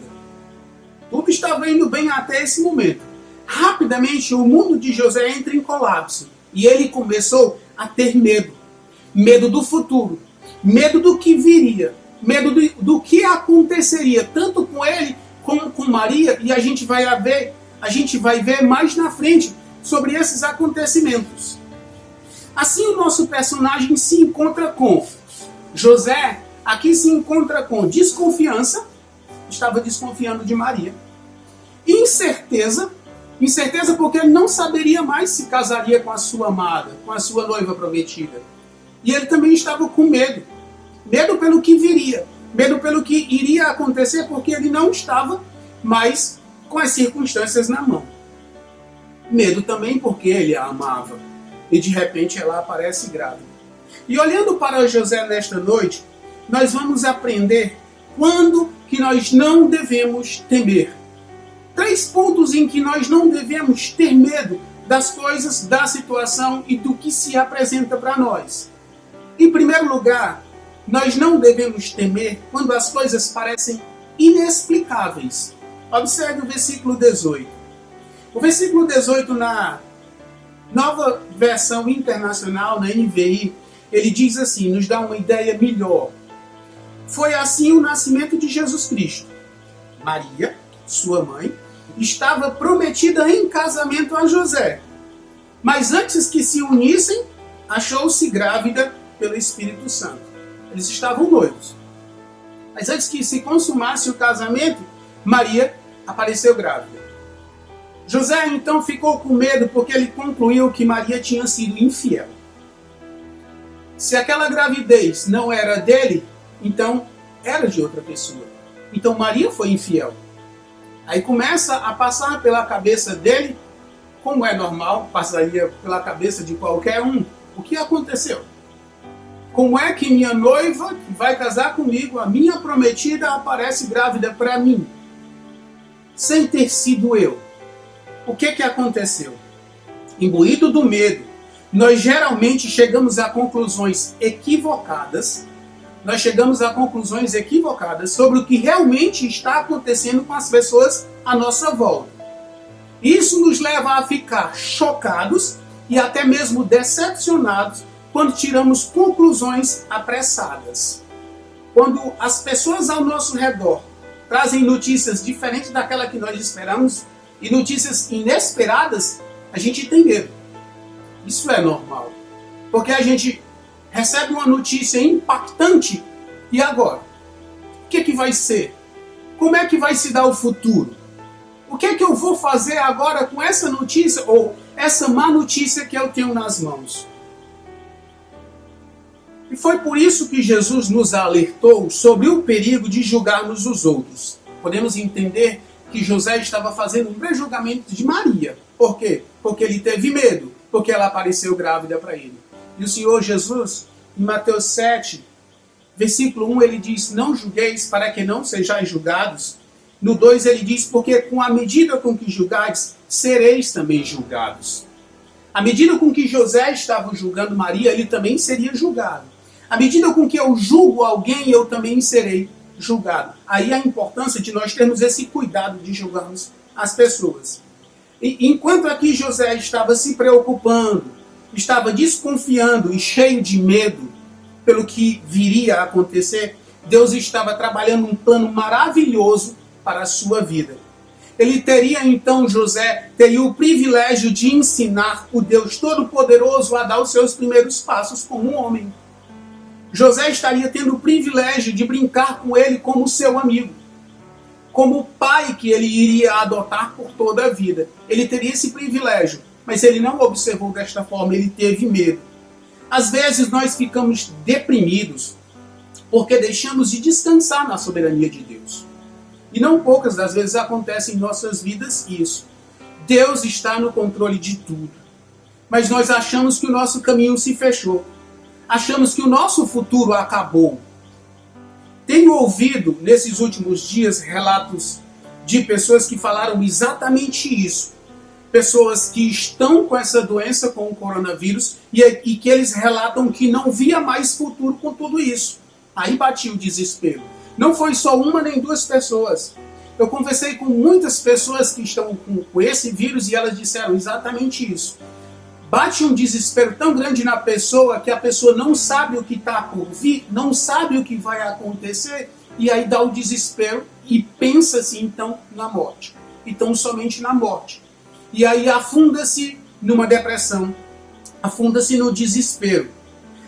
Tudo estava indo bem até esse momento. Rapidamente o mundo de José entra em colapso e ele começou a ter medo. Medo do futuro, medo do que viria, medo do que aconteceria, tanto com ele como com Maria, e a gente vai ver mais na frente sobre esses acontecimentos. Assim o nosso personagem se encontra com José, aqui se encontra com desconfiança, estava desconfiando de Maria, incerteza porque ele não saberia mais se casaria com a sua amada, com a sua noiva prometida. E ele também estava com medo. Medo pelo que viria. Medo pelo que iria acontecer, porque ele não estava mais com as circunstâncias na mão. Medo também porque ele a amava. E de repente ela aparece grávida. E olhando para José nesta noite, nós vamos aprender quando que nós não devemos temer. 3 pontos em que nós não devemos ter medo das coisas, da situação e do que se apresenta para nós. Em primeiro lugar, nós não devemos temer quando as coisas parecem inexplicáveis. Observe o versículo 18. O versículo 18 na Nova Versão Internacional, na NVI, ele diz assim, nos dá uma ideia melhor. Foi assim o nascimento de Jesus Cristo. Maria, sua mãe, estava prometida em casamento a José. Mas antes que se unissem, achou-se grávida pelo Espírito Santo. Eles estavam noivos. Mas antes que se consumasse o casamento, Maria apareceu grávida. José então ficou com medo porque ele concluiu que Maria tinha sido infiel. Se aquela gravidez não era dele, então era de outra pessoa. Então Maria foi infiel. Aí começa a passar pela cabeça dele, como é normal, passaria pela cabeça de qualquer um. O que aconteceu? Como é que minha noiva, que vai casar comigo, a minha prometida, aparece grávida para mim? Sem ter sido eu. O que aconteceu? Imbuído do medo, nós geralmente chegamos a conclusões equivocadas. Nós chegamos a conclusões equivocadas sobre o que realmente está acontecendo com as pessoas à nossa volta. Isso nos leva a ficar chocados e até mesmo decepcionados quando tiramos conclusões apressadas. Quando as pessoas ao nosso redor trazem notícias diferentes daquela que nós esperamos e notícias inesperadas, a gente tem medo. Isso é normal. Porque a gente recebe uma notícia impactante e agora? O que vai ser? Como é que vai se dar o futuro? O que eu vou fazer agora com essa notícia ou essa má notícia que eu tenho nas mãos? E foi por isso que Jesus nos alertou sobre o perigo de julgarmos os outros. Podemos entender que José estava fazendo um prejulgamento de Maria. Por quê? Porque ele teve medo, porque ela apareceu grávida para ele. E o Senhor Jesus, em Mateus 7, versículo 1, ele diz, não julgueis para que não sejais julgados. No 2 ele diz, porque com a medida com que julgais, sereis também julgados. À medida com que José estava julgando Maria, ele também seria julgado. À medida com que eu julgo alguém, eu também serei julgado. Aí a importância de nós termos esse cuidado de julgarmos as pessoas. E enquanto aqui José estava se preocupando, estava desconfiando e cheio de medo pelo que viria a acontecer, Deus estava trabalhando um plano maravilhoso para a sua vida. Ele teria então, José, teria o privilégio de ensinar o Deus Todo-Poderoso a dar os seus primeiros passos como um homem. José estaria tendo o privilégio de brincar com ele como seu amigo. como o pai que ele iria adotar por toda a vida. Ele teria esse privilégio, mas ele não observou desta forma, ele teve medo. Às vezes nós ficamos deprimidos porque deixamos de descansar na soberania de Deus. E não poucas das vezes acontece em nossas vidas isso. Deus está no controle de tudo. Mas nós achamos que o nosso caminho se fechou. Achamos que o nosso futuro acabou. Tenho ouvido nesses últimos dias relatos de pessoas que falaram exatamente isso. Pessoas que estão com essa doença, com o coronavírus, e que eles relatam que não via mais futuro com tudo isso. Aí batia o desespero. Não foi só uma nem duas pessoas. Eu conversei com muitas pessoas que estão com esse vírus e elas disseram exatamente isso. Bate um desespero tão grande na pessoa que a pessoa não sabe o que está por vir, não sabe o que vai acontecer, e aí dá o desespero e pensa-se então na morte. Então somente na morte. E aí afunda-se numa depressão, afunda-se no desespero.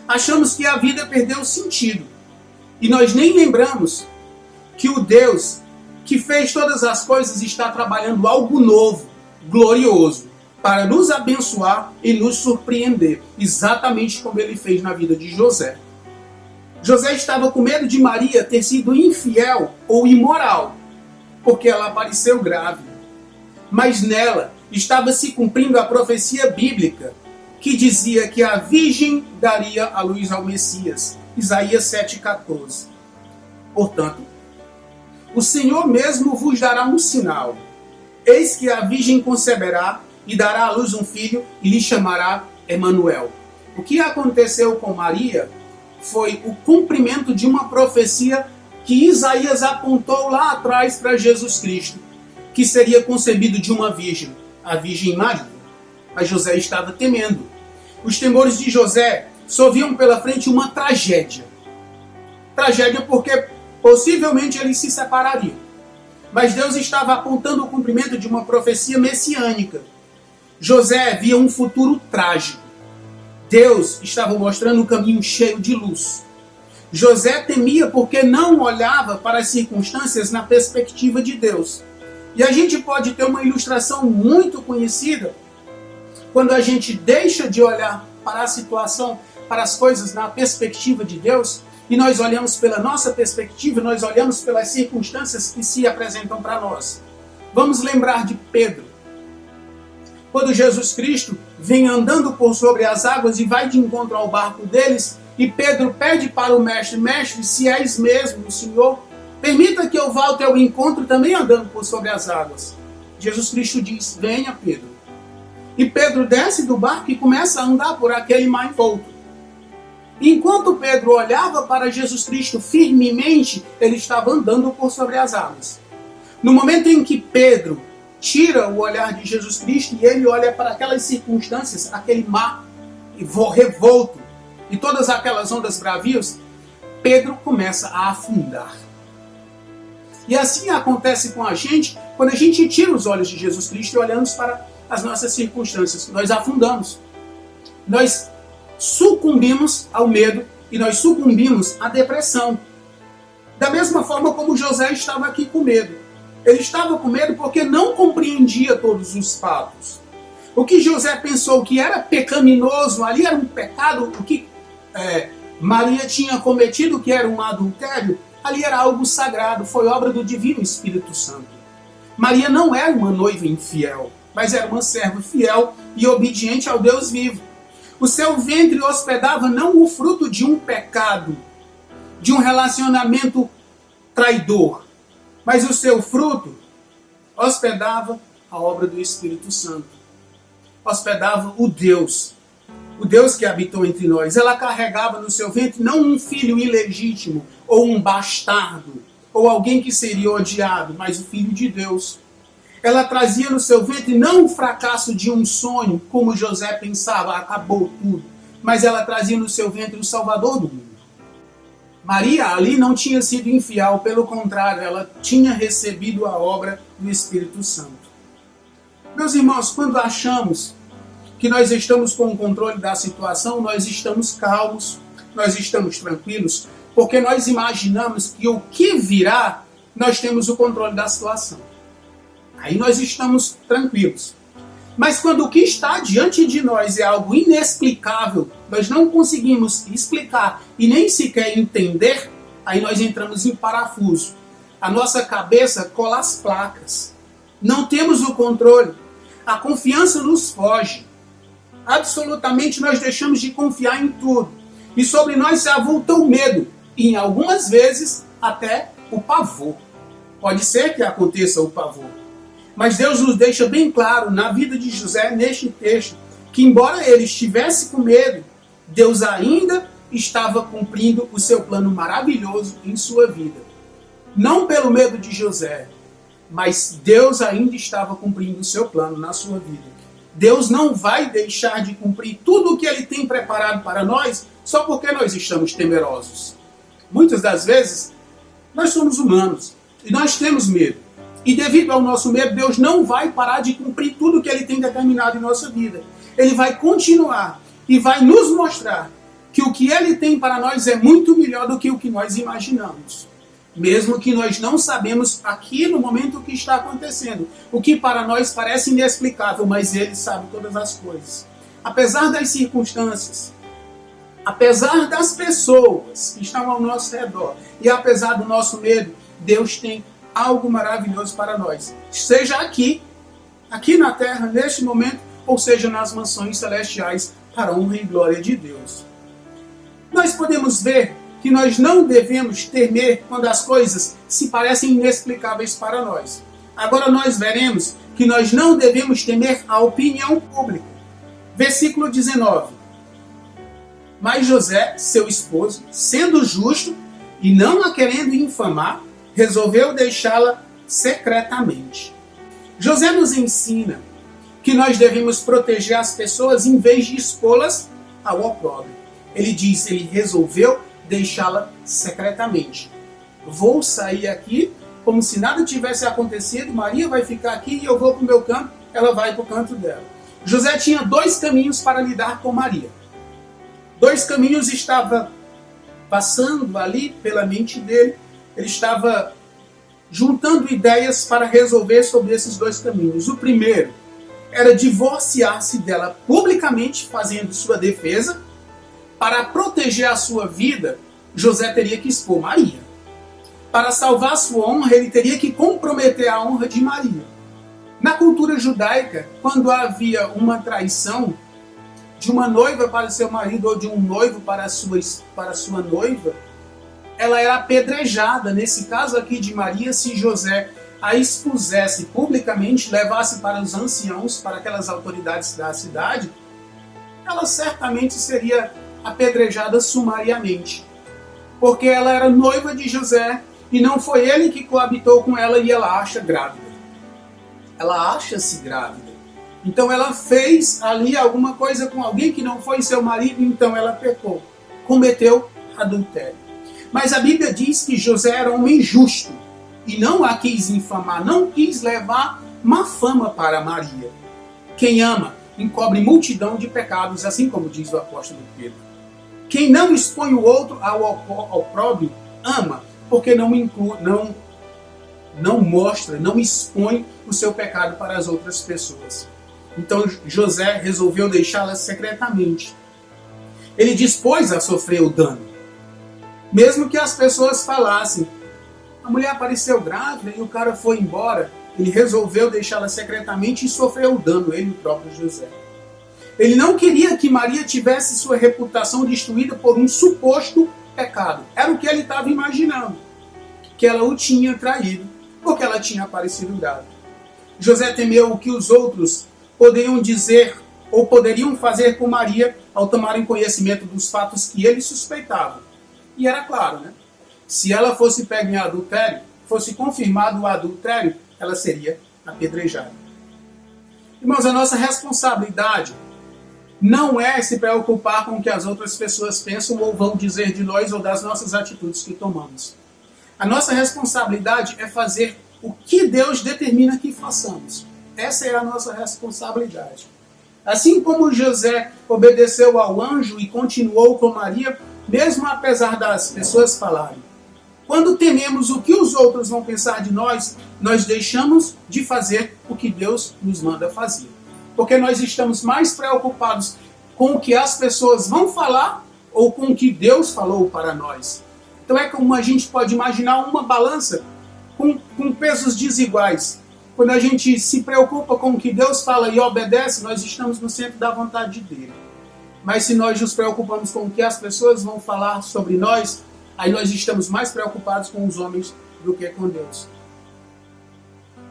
Achamos que a vida perdeu sentido. E nós nem lembramos que o Deus que fez todas as coisas está trabalhando algo novo, glorioso, para nos abençoar e nos surpreender, exatamente como ele fez na vida de José. José estava com medo de Maria ter sido infiel ou imoral, porque ela apareceu grávida. Mas nela estava se cumprindo a profecia bíblica, que dizia que a virgem daria a luz ao Messias. Isaías 7,14. Portanto, o Senhor mesmo vos dará um sinal. Eis que a virgem conceberá e dará à luz um filho e lhe chamará Emanuel. O que aconteceu com Maria foi o cumprimento de uma profecia que Isaías apontou lá atrás para Jesus Cristo, que seria concebido de uma virgem, a Virgem Maria. Mas José estava temendo. Os temores de José só viam pela frente uma tragédia. Tragédia porque possivelmente eles se separariam. Mas Deus estava apontando o cumprimento de uma profecia messiânica. José via um futuro trágico. Deus estava mostrando um caminho cheio de luz. José temia porque não olhava para as circunstâncias na perspectiva de Deus. E a gente pode ter uma ilustração muito conhecida quando a gente deixa de olhar para a situação, para as coisas na perspectiva de Deus, e nós olhamos pela nossa perspectiva, nós olhamos pelas circunstâncias que se apresentam para nós. Vamos lembrar de Pedro. Quando Jesus Cristo vem andando por sobre as águas e vai de encontro ao barco deles, e Pedro pede para o mestre: mestre, se és mesmo o Senhor, permita que eu vá ao teu encontro também andando por sobre as águas. Jesus Cristo diz: venha, Pedro. E Pedro desce do barco e começa a andar por aquele mar envolto. Enquanto Pedro olhava para Jesus Cristo firmemente, ele estava andando por sobre as águas. No momento em que Pedro tira o olhar de Jesus Cristo e ele olha para aquelas circunstâncias, aquele mar revolto e todas aquelas ondas bravias, Pedro começa a afundar. E assim acontece com a gente quando a gente tira os olhos de Jesus Cristo e olhamos para as nossas circunstâncias. Nós afundamos. Nós sucumbimos ao medo e nós sucumbimos à depressão. Da mesma forma como José estava aqui com medo. Ele estava com medo porque não compreendia todos os fatos. O que José pensou que era pecaminoso, ali era um pecado, o que Maria tinha cometido, que era um adultério, ali era algo sagrado, foi obra do Divino Espírito Santo. Maria não era uma noiva infiel, mas era uma serva fiel e obediente ao Deus vivo. O seu ventre hospedava não o fruto de um pecado, de um relacionamento traidor, mas o seu fruto hospedava a obra do Espírito Santo. Hospedava o Deus que habitou entre nós. Ela carregava no seu ventre não um filho ilegítimo, ou um bastardo, ou alguém que seria odiado, mas o Filho de Deus. Ela trazia no seu ventre não o fracasso de um sonho, como José pensava, acabou tudo, mas ela trazia no seu ventre o Salvador do mundo. Maria ali não tinha sido infiel, pelo contrário, ela tinha recebido a obra do Espírito Santo. Meus irmãos, quando achamos que nós estamos com o controle da situação, nós estamos calmos, nós estamos tranquilos, porque nós imaginamos que o que virá nós temos o controle da situação. Aí nós estamos tranquilos. Mas quando o que está diante de nós é algo inexplicável, nós não conseguimos explicar e nem sequer entender, aí nós entramos em parafuso. A nossa cabeça cola as placas. Não temos o controle. A confiança nos foge. Absolutamente nós deixamos de confiar em tudo. E sobre nós se avulta o medo. E em algumas vezes até o pavor. Pode ser que aconteça o pavor. Mas Deus nos deixa bem claro na vida de José, neste texto, que embora ele estivesse com medo, Deus ainda estava cumprindo o seu plano maravilhoso em sua vida. Não pelo medo de José, mas Deus ainda estava cumprindo o seu plano na sua vida. Deus não vai deixar de cumprir tudo o que Ele tem preparado para nós só porque nós estamos temerosos. Muitas das vezes, nós somos humanos e nós temos medo. E devido ao nosso medo, Deus não vai parar de cumprir tudo o que Ele tem determinado em nossa vida. Ele vai continuar e vai nos mostrar que o que Ele tem para nós é muito melhor do que o que nós imaginamos. Mesmo que nós não sabemos aqui no momento o que está acontecendo. O que para nós parece inexplicável, mas Ele sabe todas as coisas. Apesar das circunstâncias, apesar das pessoas que estão ao nosso redor e apesar do nosso medo, Deus tem algo maravilhoso para nós. Seja aqui na terra, neste momento, ou seja nas mansões celestiais, para a honra e glória de Deus. Nós podemos ver que nós não devemos temer quando as coisas se parecem inexplicáveis para nós. Agora nós veremos que nós não devemos temer a opinião pública. Versículo 19. Mas José, seu esposo, sendo justo e não a querendo infamar, resolveu deixá-la secretamente. José nos ensina que nós devemos proteger as pessoas em vez de expô-las ao opróbrio. Ele diz, ele resolveu deixá-la secretamente. Vou sair aqui como se nada tivesse acontecido, Maria vai ficar aqui e eu vou para o meu canto, ela vai para o canto dela. José tinha dois caminhos para lidar com Maria. Dois caminhos estavam passando ali pela mente dele. Ele estava juntando ideias para resolver sobre esses dois caminhos. O primeiro era divorciar-se dela publicamente, fazendo sua defesa. Para proteger a sua vida, José teria que expor Maria. Para salvar sua honra, ele teria que comprometer a honra de Maria. Na cultura judaica, quando havia uma traição de uma noiva para seu marido ou de um noivo para a sua noiva, ela era apedrejada. Nesse caso aqui de Maria, se José a expusesse publicamente, levasse para os anciãos, para aquelas autoridades da cidade, ela certamente seria apedrejada sumariamente. Porque ela era noiva de José e não foi ele que coabitou com ela e ela acha grávida. Ela acha-se grávida. Então ela fez ali alguma coisa com alguém que não foi seu marido, então ela pecou. Cometeu adultério. Mas a Bíblia diz que José era um homem justo e não a quis infamar, não quis levar má fama para Maria. Quem ama encobre multidão de pecados, assim como diz o apóstolo Pedro. Quem não expõe o outro ao opróbrio ama, porque não mostra, não expõe o seu pecado para as outras pessoas. Então José resolveu deixá-la secretamente. Ele dispôs a sofrer o dano. Mesmo que as pessoas falassem, a mulher apareceu grávida e o cara foi embora, ele resolveu deixá-la secretamente e sofreu o dano, ele, o próprio José. Ele não queria que Maria tivesse sua reputação destruída por um suposto pecado. Era o que ele estava imaginando, que ela o tinha traído, porque ela tinha aparecido grávida. José temeu o que os outros poderiam dizer ou poderiam fazer com Maria ao tomarem conhecimento dos fatos que ele suspeitava. E era claro, né? Se ela fosse pega em adultério, fosse confirmado o adultério, ela seria apedrejada. Irmãos, a nossa responsabilidade não é se preocupar com o que as outras pessoas pensam ou vão dizer de nós ou das nossas atitudes que tomamos. A nossa responsabilidade é fazer o que Deus determina que façamos. Essa é a nossa responsabilidade. Assim como José obedeceu ao anjo e continuou com Maria, mesmo apesar das pessoas falarem Quando tememos o que os outros vão pensar de nós, nós deixamos de fazer o que Deus nos manda fazer. Porque nós estamos mais preocupados com o que as pessoas vão falar ou com o que Deus falou para nós. Então é como a gente pode imaginar uma balança com pesos desiguais. Quando a gente se preocupa com o que Deus fala e obedece, nós estamos no centro da vontade dele. Mas se nós nos preocupamos com o que as pessoas vão falar sobre nós, aí nós estamos mais preocupados com os homens do que com Deus.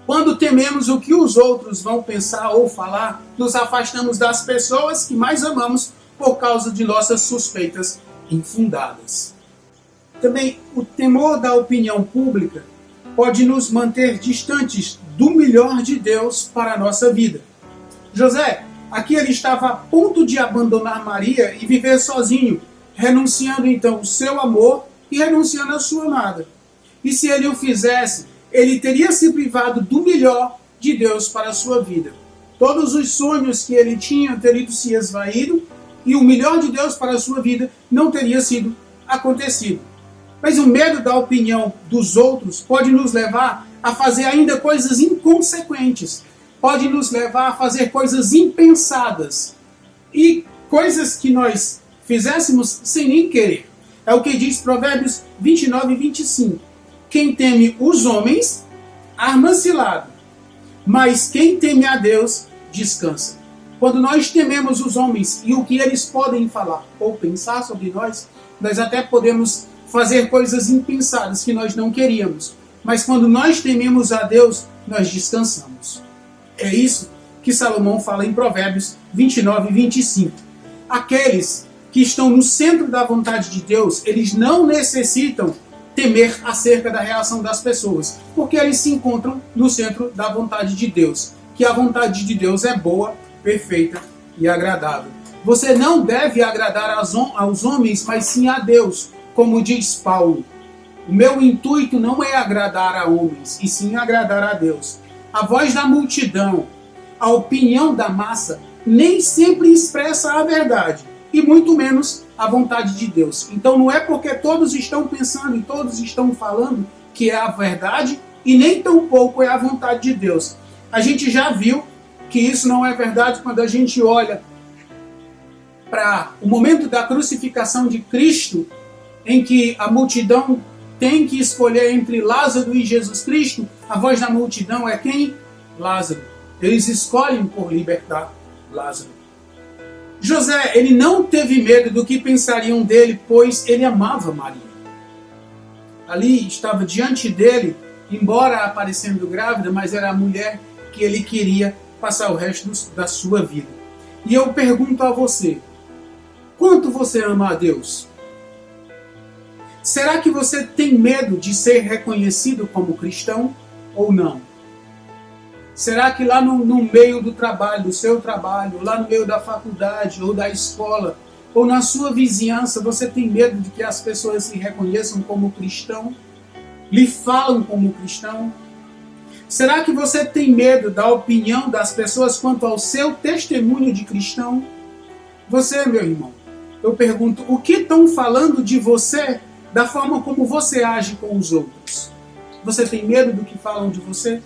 Quando tememos o que os outros vão pensar ou falar, nos afastamos das pessoas que mais amamos por causa de nossas suspeitas infundadas. Também o temor da opinião pública pode nos manter distantes do melhor de Deus para a nossa vida. José, aqui ele estava a ponto de abandonar Maria e viver sozinho, renunciando então o seu amor e renunciando a sua amada. E se ele o fizesse, ele teria se privado do melhor de Deus para a sua vida. Todos os sonhos que ele tinha teriam se esvaído e o melhor de Deus para a sua vida não teria sido acontecido. Mas o medo da opinião dos outros pode nos levar a fazer ainda coisas inconsequentes. Pode nos levar a fazer coisas impensadas. E coisas que nós fizéssemos sem nem querer. É o que diz Provérbios 29 e 25. Quem teme os homens, arma cilada. Mas quem teme a Deus, descansa. Quando nós tememos os homens e o que eles podem falar ou pensar sobre nós, nós até podemos fazer coisas impensadas que nós não queríamos. Mas quando nós tememos a Deus, nós descansamos. É isso que Salomão fala em Provérbios 29 e 25. Aqueles que estão no centro da vontade de Deus, eles não necessitam temer acerca da reação das pessoas, porque eles se encontram no centro da vontade de Deus, que a vontade de Deus é boa, perfeita e agradável. Você não deve agradar aos homens, mas sim a Deus, como diz Paulo. O meu intuito não é agradar a homens, e sim agradar a Deus. A voz da multidão, a opinião da massa, nem sempre expressa a verdade, e muito menos a vontade de Deus. Então não é porque todos estão pensando e todos estão falando que é a verdade, e nem tampouco é a vontade de Deus. A gente já viu que isso não é verdade quando a gente olha para o momento da crucificação de Cristo, em que a multidão tem que escolher entre Lázaro e Jesus Cristo. A voz da multidão é quem? Lázaro. Eles escolhem por libertar Lázaro. José, ele não teve medo do que pensariam dele, pois ele amava Maria. Ali estava diante dele, embora aparecendo grávida, mas era a mulher que ele queria passar o resto da sua vida. E eu pergunto a você, quanto você ama a Deus? Será que você tem medo de ser reconhecido como cristão ou não? Será que lá no meio do trabalho, do seu trabalho, lá no meio da faculdade ou da escola, ou na sua vizinhança, você tem medo de que as pessoas se reconheçam como cristão? Lhe falam como cristão? Será que você tem medo da opinião das pessoas quanto ao seu testemunho de cristão? Você, meu irmão, eu pergunto, o que estão falando de você da forma como você age com os outros? Você tem medo do que falam de você?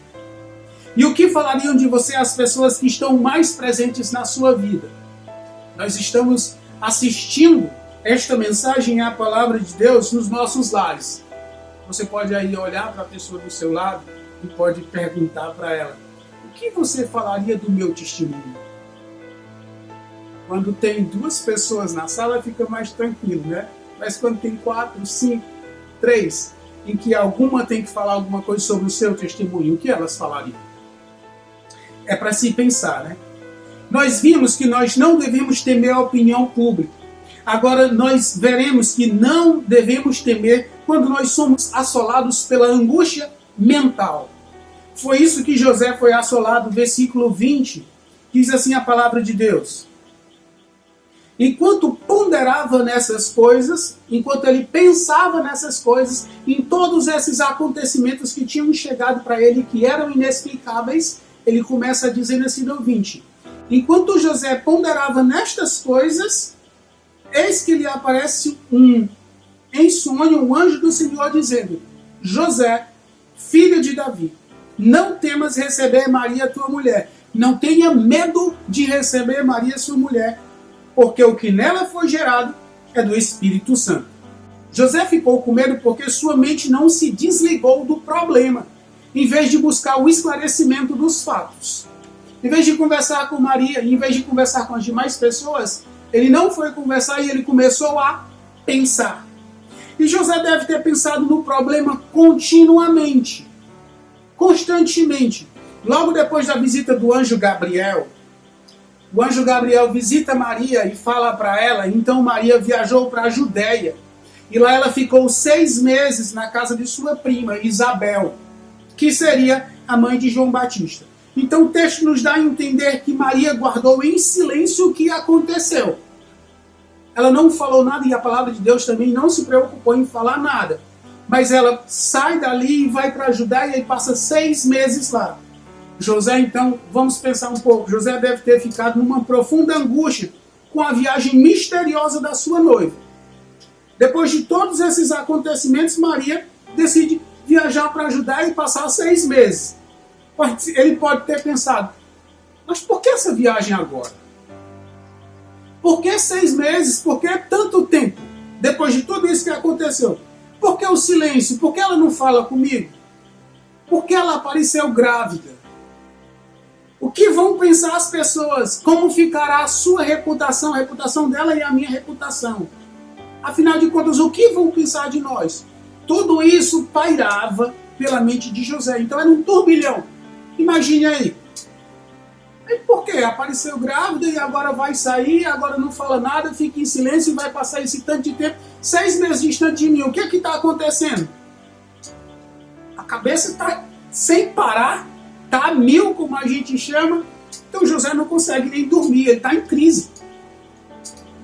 E o que falariam de você as pessoas que estão mais presentes na sua vida? Nós estamos assistindo esta mensagem, a palavra de Deus, nos nossos lares. Você pode aí olhar para a pessoa do seu lado e pode perguntar para ela, o que você falaria do meu testemunho? Quando tem 2 pessoas na sala fica mais tranquilo, né? Mas quando tem 4, 5, 3, em que alguma tem que falar alguma coisa sobre o seu testemunho, o que elas falariam? É para se pensar, né? Nós vimos que nós não devemos temer a opinião pública. Agora nós veremos que não devemos temer quando nós somos assolados pela angústia mental. Foi isso que José foi assolado, versículo 20. Diz assim a palavra de Deus. Enquanto ponderava nessas coisas, enquanto ele pensava nessas coisas, em todos esses acontecimentos que tinham chegado para ele, que eram inexplicáveis, ele começa dizendo assim no 20. Enquanto José ponderava nestas coisas, eis que lhe aparece um em sonho um anjo do Senhor dizendo: José, filho de Davi, não temas receber Maria, tua mulher. Não tenha medo de receber Maria, sua mulher, porque o que nela foi gerado é do Espírito Santo. José ficou com medo porque sua mente não se desligou do problema, em vez de buscar o esclarecimento dos fatos. Em vez de conversar com Maria, em vez de conversar com as demais pessoas, ele não foi conversar e ele começou a pensar. E José deve ter pensado no problema continuamente, constantemente. Logo depois da visita do anjo Gabriel, o anjo Gabriel visita Maria e fala para ela. Então Maria viajou para a Judéia. E lá ela ficou 6 meses na casa de sua prima, Isabel, que seria a mãe de João Batista. Então o texto nos dá a entender que Maria guardou em silêncio o que aconteceu. Ela não falou nada e a palavra de Deus também não se preocupou em falar nada. Mas ela sai dali e vai para a Judéia e passa 6 meses lá. José, então, vamos pensar um pouco. José deve ter ficado numa profunda angústia com a viagem misteriosa da sua noiva. Depois de todos esses acontecimentos, Maria decide viajar para a Judéia e passar 6 meses. Ele pode ter pensado: mas por que essa viagem agora? Por que 6 meses? Por que tanto tempo? Depois de tudo isso que aconteceu. Por que o silêncio? Por que ela não fala comigo? Por que ela apareceu grávida? O que vão pensar as pessoas? Como ficará a sua reputação, a reputação dela e a minha reputação? Afinal de contas, o que vão pensar de nós? Tudo isso pairava pela mente de José. Então era um turbilhão. Imagine aí. E por quê? Apareceu grávida e agora vai sair, agora não fala nada, fica em silêncio e vai passar esse tanto de tempo, 6 meses distante de mim. O que é que está acontecendo? A cabeça está sem parar, está a 1000, como a gente chama. Então José não consegue nem dormir, ele está em crise.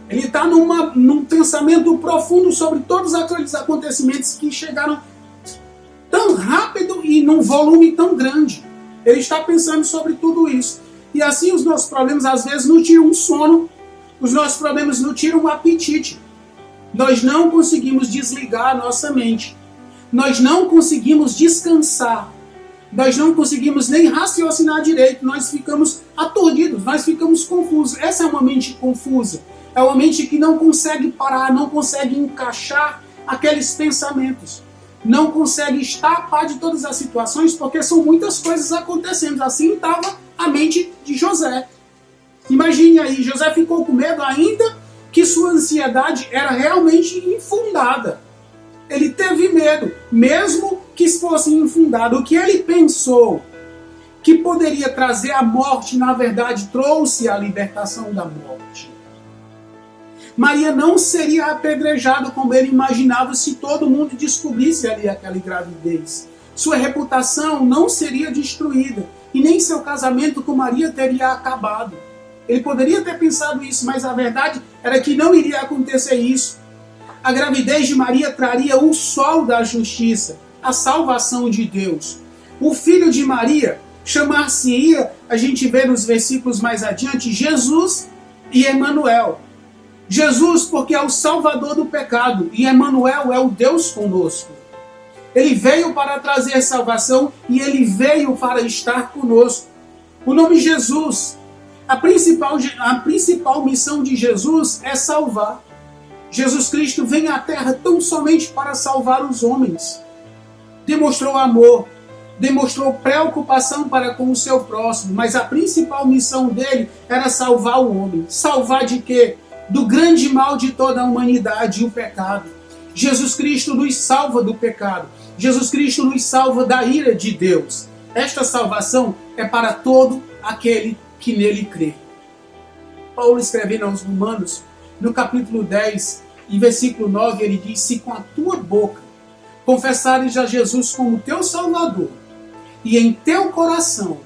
Ele está num pensamento profundo sobre todos aqueles acontecimentos que chegaram tão rápido e num volume tão grande. Ele está pensando sobre tudo isso. E assim os nossos problemas às vezes não tiram o sono, os nossos problemas não tiram o apetite. Nós não conseguimos desligar a nossa mente. Nós não conseguimos descansar. Nós não conseguimos nem raciocinar direito. Nós ficamos aturdidos, nós ficamos confusos. Essa é uma mente confusa. É uma mente que não consegue parar, não consegue encaixar aqueles pensamentos. Não consegue estar a par de todas as situações, porque são muitas coisas acontecendo. Assim estava a mente de José. Imagine aí, José ficou com medo ainda que sua ansiedade era realmente infundada. Ele teve medo, mesmo que fosse infundado. O que ele pensou que poderia trazer a morte, na verdade, trouxe a libertação da morte. Maria não seria apedrejada como ele imaginava se todo mundo descobrisse ali aquela gravidez. Sua reputação não seria destruída e nem seu casamento com Maria teria acabado. Ele poderia ter pensado isso, mas a verdade era que não iria acontecer isso. A gravidez de Maria traria o sol da justiça, a salvação de Deus. O filho de Maria chamar-se-ia, a gente vê nos versículos mais adiante, Jesus e Emanuel. Jesus porque é o salvador do pecado e Emanuel é o Deus conosco. Ele veio para trazer salvação e ele veio para estar conosco. O nome Jesus, a principal missão de Jesus é salvar. Jesus Cristo vem à Terra tão somente para salvar os homens. Demonstrou amor, demonstrou preocupação para com o seu próximo, mas a principal missão dele era salvar o homem. Salvar de quê? Do grande mal de toda a humanidade, o pecado. Jesus Cristo nos salva do pecado. Jesus Cristo nos salva da ira de Deus. Esta salvação é para todo aquele que nele crê. Paulo escrevendo aos Romanos, no capítulo 10, e versículo 9, ele diz: se com a tua boca confessares a Jesus como teu Salvador, e em teu coração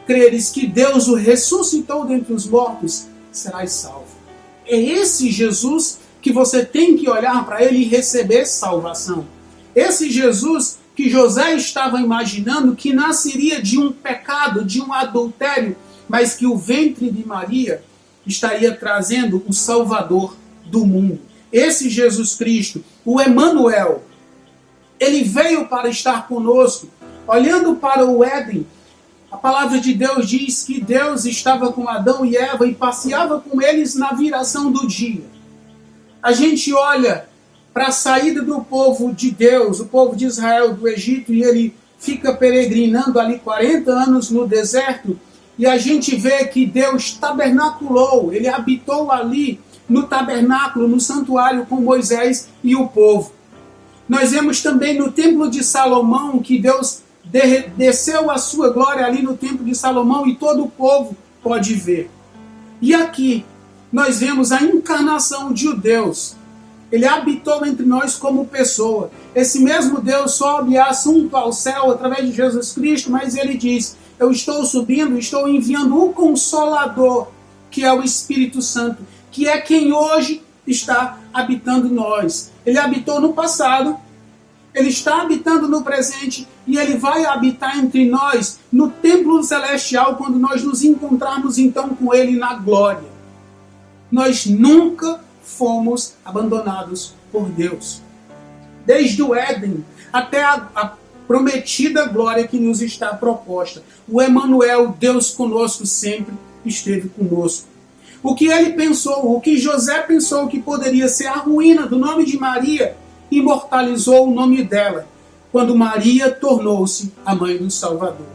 creres que Deus o ressuscitou dentre os mortos, serás salvo. É esse Jesus que você tem que olhar para ele e receber salvação. Esse Jesus que José estava imaginando que nasceria de um pecado, de um adultério, mas que o ventre de Maria estaria trazendo o Salvador do mundo. esse Jesus Cristo, o Emanuel, ele veio para estar conosco. Olhando para o Éden, a palavra de Deus diz que Deus estava com Adão e Eva e passeava com eles na viração do dia. A gente olha para a saída do povo de Deus, o povo de Israel do Egito, e ele fica peregrinando ali 40 anos no deserto, e a gente vê que Deus tabernaculou, ele habitou ali no tabernáculo, no santuário com Moisés e o povo. Nós vemos também no templo de Salomão que Deus desceu a sua glória ali no templo de Salomão e todo o povo pode ver. E aqui nós vemos a encarnação de Deus. Ele habitou entre nós como pessoa. Esse mesmo Deus sobe assunto ao céu através de Jesus Cristo, mas ele diz: eu estou subindo, estou enviando o Consolador, que é o Espírito Santo, que é quem hoje está habitando em nós. Ele habitou no passado, ele está habitando no presente e ele vai habitar entre nós no templo celestial quando nós nos encontrarmos então com ele na glória. Nós nunca fomos abandonados por Deus. Desde o Éden até a prometida glória que nos está proposta. O Emanuel, Deus conosco, sempre esteve conosco. O que ele pensou, o que José pensou que poderia ser a ruína do nome de Maria, imortalizou o nome dela, quando Maria tornou-se a mãe do Salvador.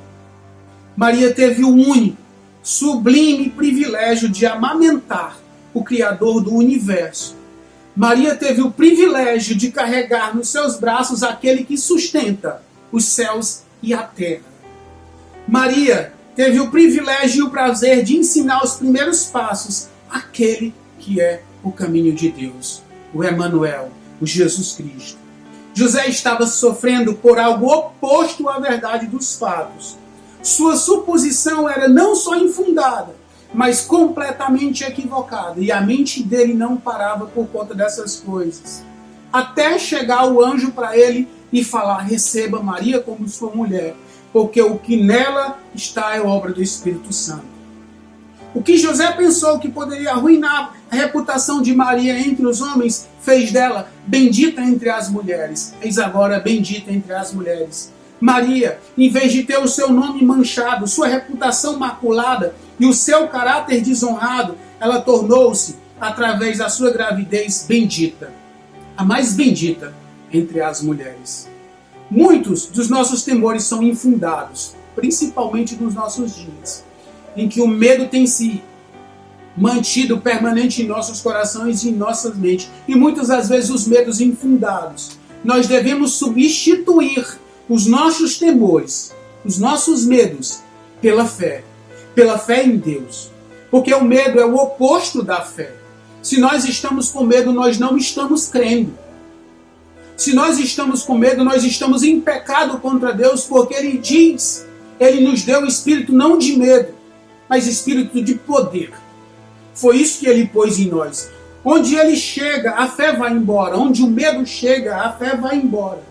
Maria teve o único, sublime privilégio de amamentar o Criador do universo. Maria teve o privilégio de carregar nos seus braços aquele que sustenta os céus e a terra. Maria teve o privilégio e o prazer de ensinar os primeiros passos àquele que é o caminho de Deus, o Emanuel, o Jesus Cristo. José estava sofrendo por algo oposto à verdade dos fatos. Sua suposição era não só infundada, mas completamente equivocada, e a mente dele não parava por conta dessas coisas. Até chegar o anjo para ele e falar: receba Maria como sua mulher, porque o que nela está é obra do Espírito Santo. O que José pensou que poderia arruinar a reputação de Maria entre os homens, fez dela bendita entre as mulheres. Eis agora bendita entre as mulheres. Maria, em vez de ter o seu nome manchado, sua reputação maculada e o seu caráter desonrado, ela tornou-se, através da sua gravidez, bendita. A mais bendita entre as mulheres. Muitos dos nossos temores são infundados, principalmente nos nossos dias, em que o medo tem se mantido permanente em nossos corações e em nossas mentes, e muitas das vezes os medos infundados. Nós devemos substituir os nossos temores, os nossos medos, pela fé em Deus, porque o medo é o oposto da fé. Se nós estamos com medo, nós não estamos crendo. Se nós estamos com medo, nós estamos em pecado contra Deus, porque Ele diz, Ele nos deu espírito não de medo, mas espírito de poder. Foi isso que Ele pôs em nós. Onde Ele chega, a fé vai embora. Onde o medo chega, a fé vai embora.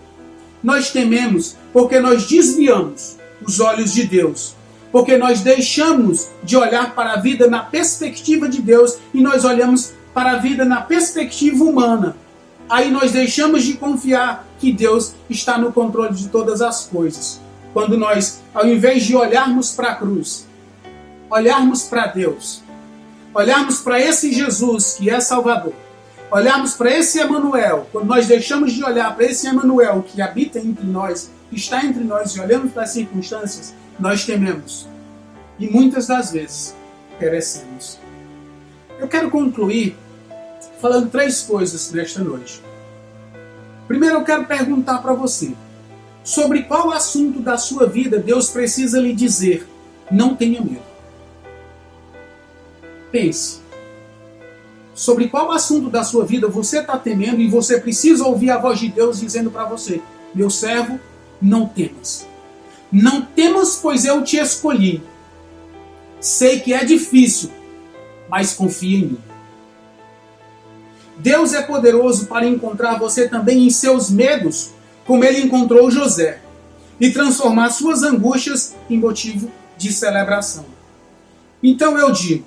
Nós tememos porque nós desviamos os olhos de Deus. Porque nós deixamos de olhar para a vida na perspectiva de Deus e nós olhamos para a vida na perspectiva humana. Aí nós deixamos de confiar que Deus está no controle de todas as coisas. Quando nós, ao invés de olharmos para a cruz, olharmos para Deus, olharmos para esse Jesus que é Salvador, olharmos para esse Emanuel, quando nós deixamos de olhar para esse Emanuel que habita entre nós, está entre nós e olhamos para as circunstâncias, nós tememos. E muitas das vezes perecemos. Eu quero concluir falando 3 coisas nesta noite. Primeiro eu quero perguntar para você, sobre qual assunto da sua vida Deus precisa lhe dizer: não tenha medo. Pense. Sobre qual assunto da sua vida você está temendo e você precisa ouvir a voz de Deus dizendo para você: meu servo, não temas. Não temas, pois eu te escolhi. Sei que é difícil, mas confia em mim. Deus é poderoso para encontrar você também em seus medos, como Ele encontrou José, e transformar suas angústias em motivo de celebração. Então eu digo,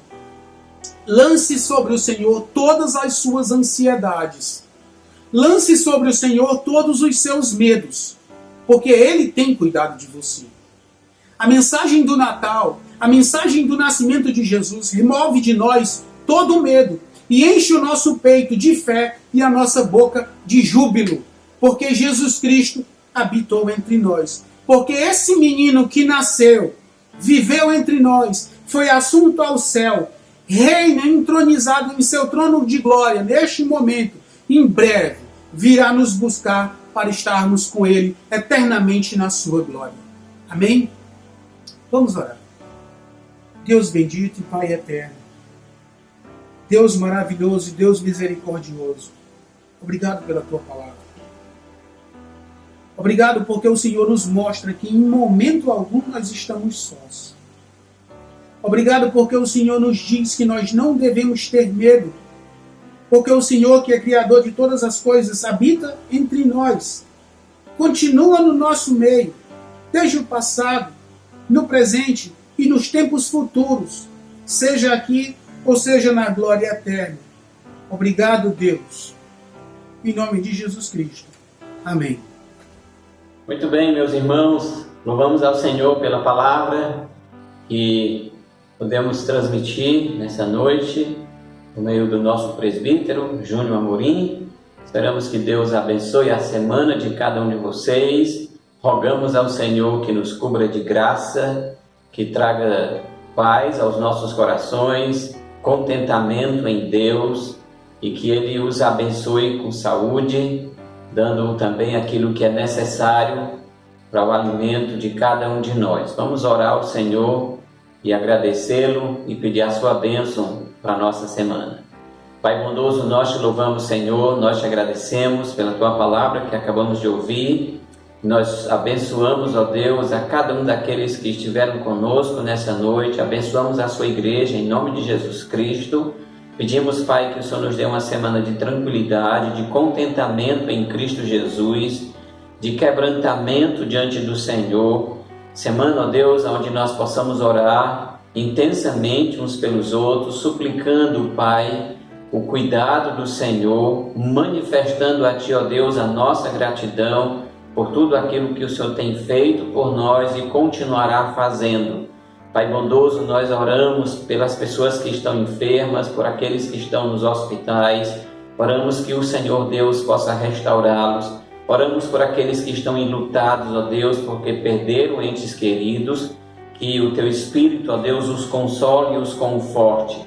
lance sobre o Senhor todas as suas ansiedades. Lance sobre o Senhor todos os seus medos, porque Ele tem cuidado de você. A mensagem do Natal, a mensagem do nascimento de Jesus, remove de nós todo o medo e enche o nosso peito de fé e a nossa boca de júbilo, porque Jesus Cristo habitou entre nós. Porque esse menino que nasceu, viveu entre nós, foi assunto ao céu, reina entronizado em seu trono de glória, neste momento, em breve, virá nos buscar para estarmos com Ele eternamente na sua glória. Amém? Vamos orar. Deus bendito e Pai eterno, Deus maravilhoso e Deus misericordioso, obrigado pela Tua palavra. Obrigado porque o Senhor nos mostra que em momento algum nós estamos sós. Obrigado porque o Senhor nos diz que nós não devemos ter medo, porque o Senhor, que é Criador de todas as coisas, habita entre nós, continua no nosso meio, desde o passado, no presente e nos tempos futuros, seja aqui ou seja na glória eterna. Obrigado, Deus. Em nome de Jesus Cristo. Amém. Muito bem, meus irmãos, louvamos ao Senhor pela palavra que podemos transmitir nessa noite por meio do nosso presbítero, Júnior Amorim. Esperamos que Deus abençoe a semana de cada um de vocês. Rogamos ao Senhor que nos cubra de graça, que traga paz aos nossos corações, contentamento em Deus e que Ele os abençoe com saúde, dando também aquilo que é necessário para o alimento de cada um de nós. Vamos orar ao Senhor e agradecê-lo e pedir a sua bênção para a nossa semana. Pai bondoso, nós te louvamos, Senhor, nós te agradecemos pela tua palavra que acabamos de ouvir. Nós abençoamos, ó Deus, a cada um daqueles que estiveram conosco nessa noite, abençoamos a sua igreja em nome de Jesus Cristo. Pedimos, Pai, que o Senhor nos dê uma semana de tranquilidade, de contentamento em Cristo Jesus, de quebrantamento diante do Senhor. Semana, ó Deus, onde nós possamos orar intensamente uns pelos outros, suplicando, Pai, o cuidado do Senhor, manifestando a Ti, ó Deus, a nossa gratidão por tudo aquilo que o Senhor tem feito por nós e continuará fazendo. Pai bondoso, nós oramos pelas pessoas que estão enfermas, por aqueles que estão nos hospitais. Oramos que o Senhor Deus possa restaurá-los. Oramos por aqueles que estão enlutados, ó Deus, porque perderam entes queridos. Que o Teu Espírito, ó Deus, os console e os conforte.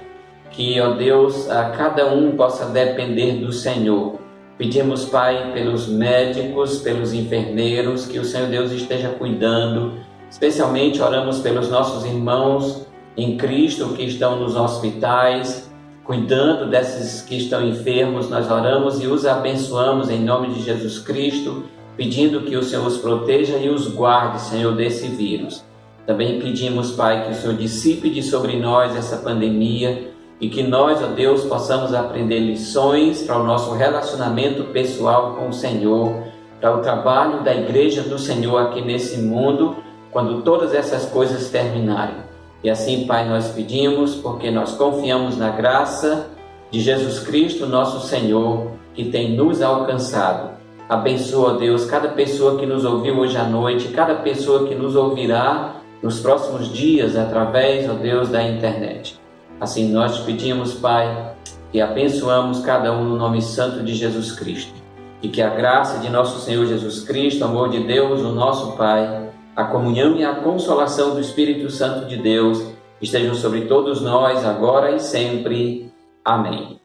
Que, ó Deus, a cada um possa depender do Senhor. Pedimos, Pai, pelos médicos, pelos enfermeiros, que o Senhor Deus esteja cuidando. Especialmente oramos pelos nossos irmãos em Cristo que estão nos hospitais, cuidando desses que estão enfermos. Nós oramos e os abençoamos em nome de Jesus Cristo, pedindo que o Senhor os proteja e os guarde, Senhor, desse vírus. Também pedimos, Pai, que o Senhor dissipe de sobre nós essa pandemia e que nós, ó Deus, possamos aprender lições para o nosso relacionamento pessoal com o Senhor, para o trabalho da igreja do Senhor aqui nesse mundo, quando todas essas coisas terminarem. E assim, Pai, nós pedimos, porque nós confiamos na graça de Jesus Cristo, nosso Senhor, que tem nos alcançado. Abençoa, Deus, cada pessoa que nos ouviu hoje à noite, cada pessoa que nos ouvirá nos próximos dias, através, ó Deus, da internet. Assim nós te pedimos, Pai, e abençoamos cada um no nome santo de Jesus Cristo. E que a graça de nosso Senhor Jesus Cristo, o amor de Deus, o nosso Pai, a comunhão e a consolação do Espírito Santo de Deus estejam sobre todos nós, agora e sempre. Amém.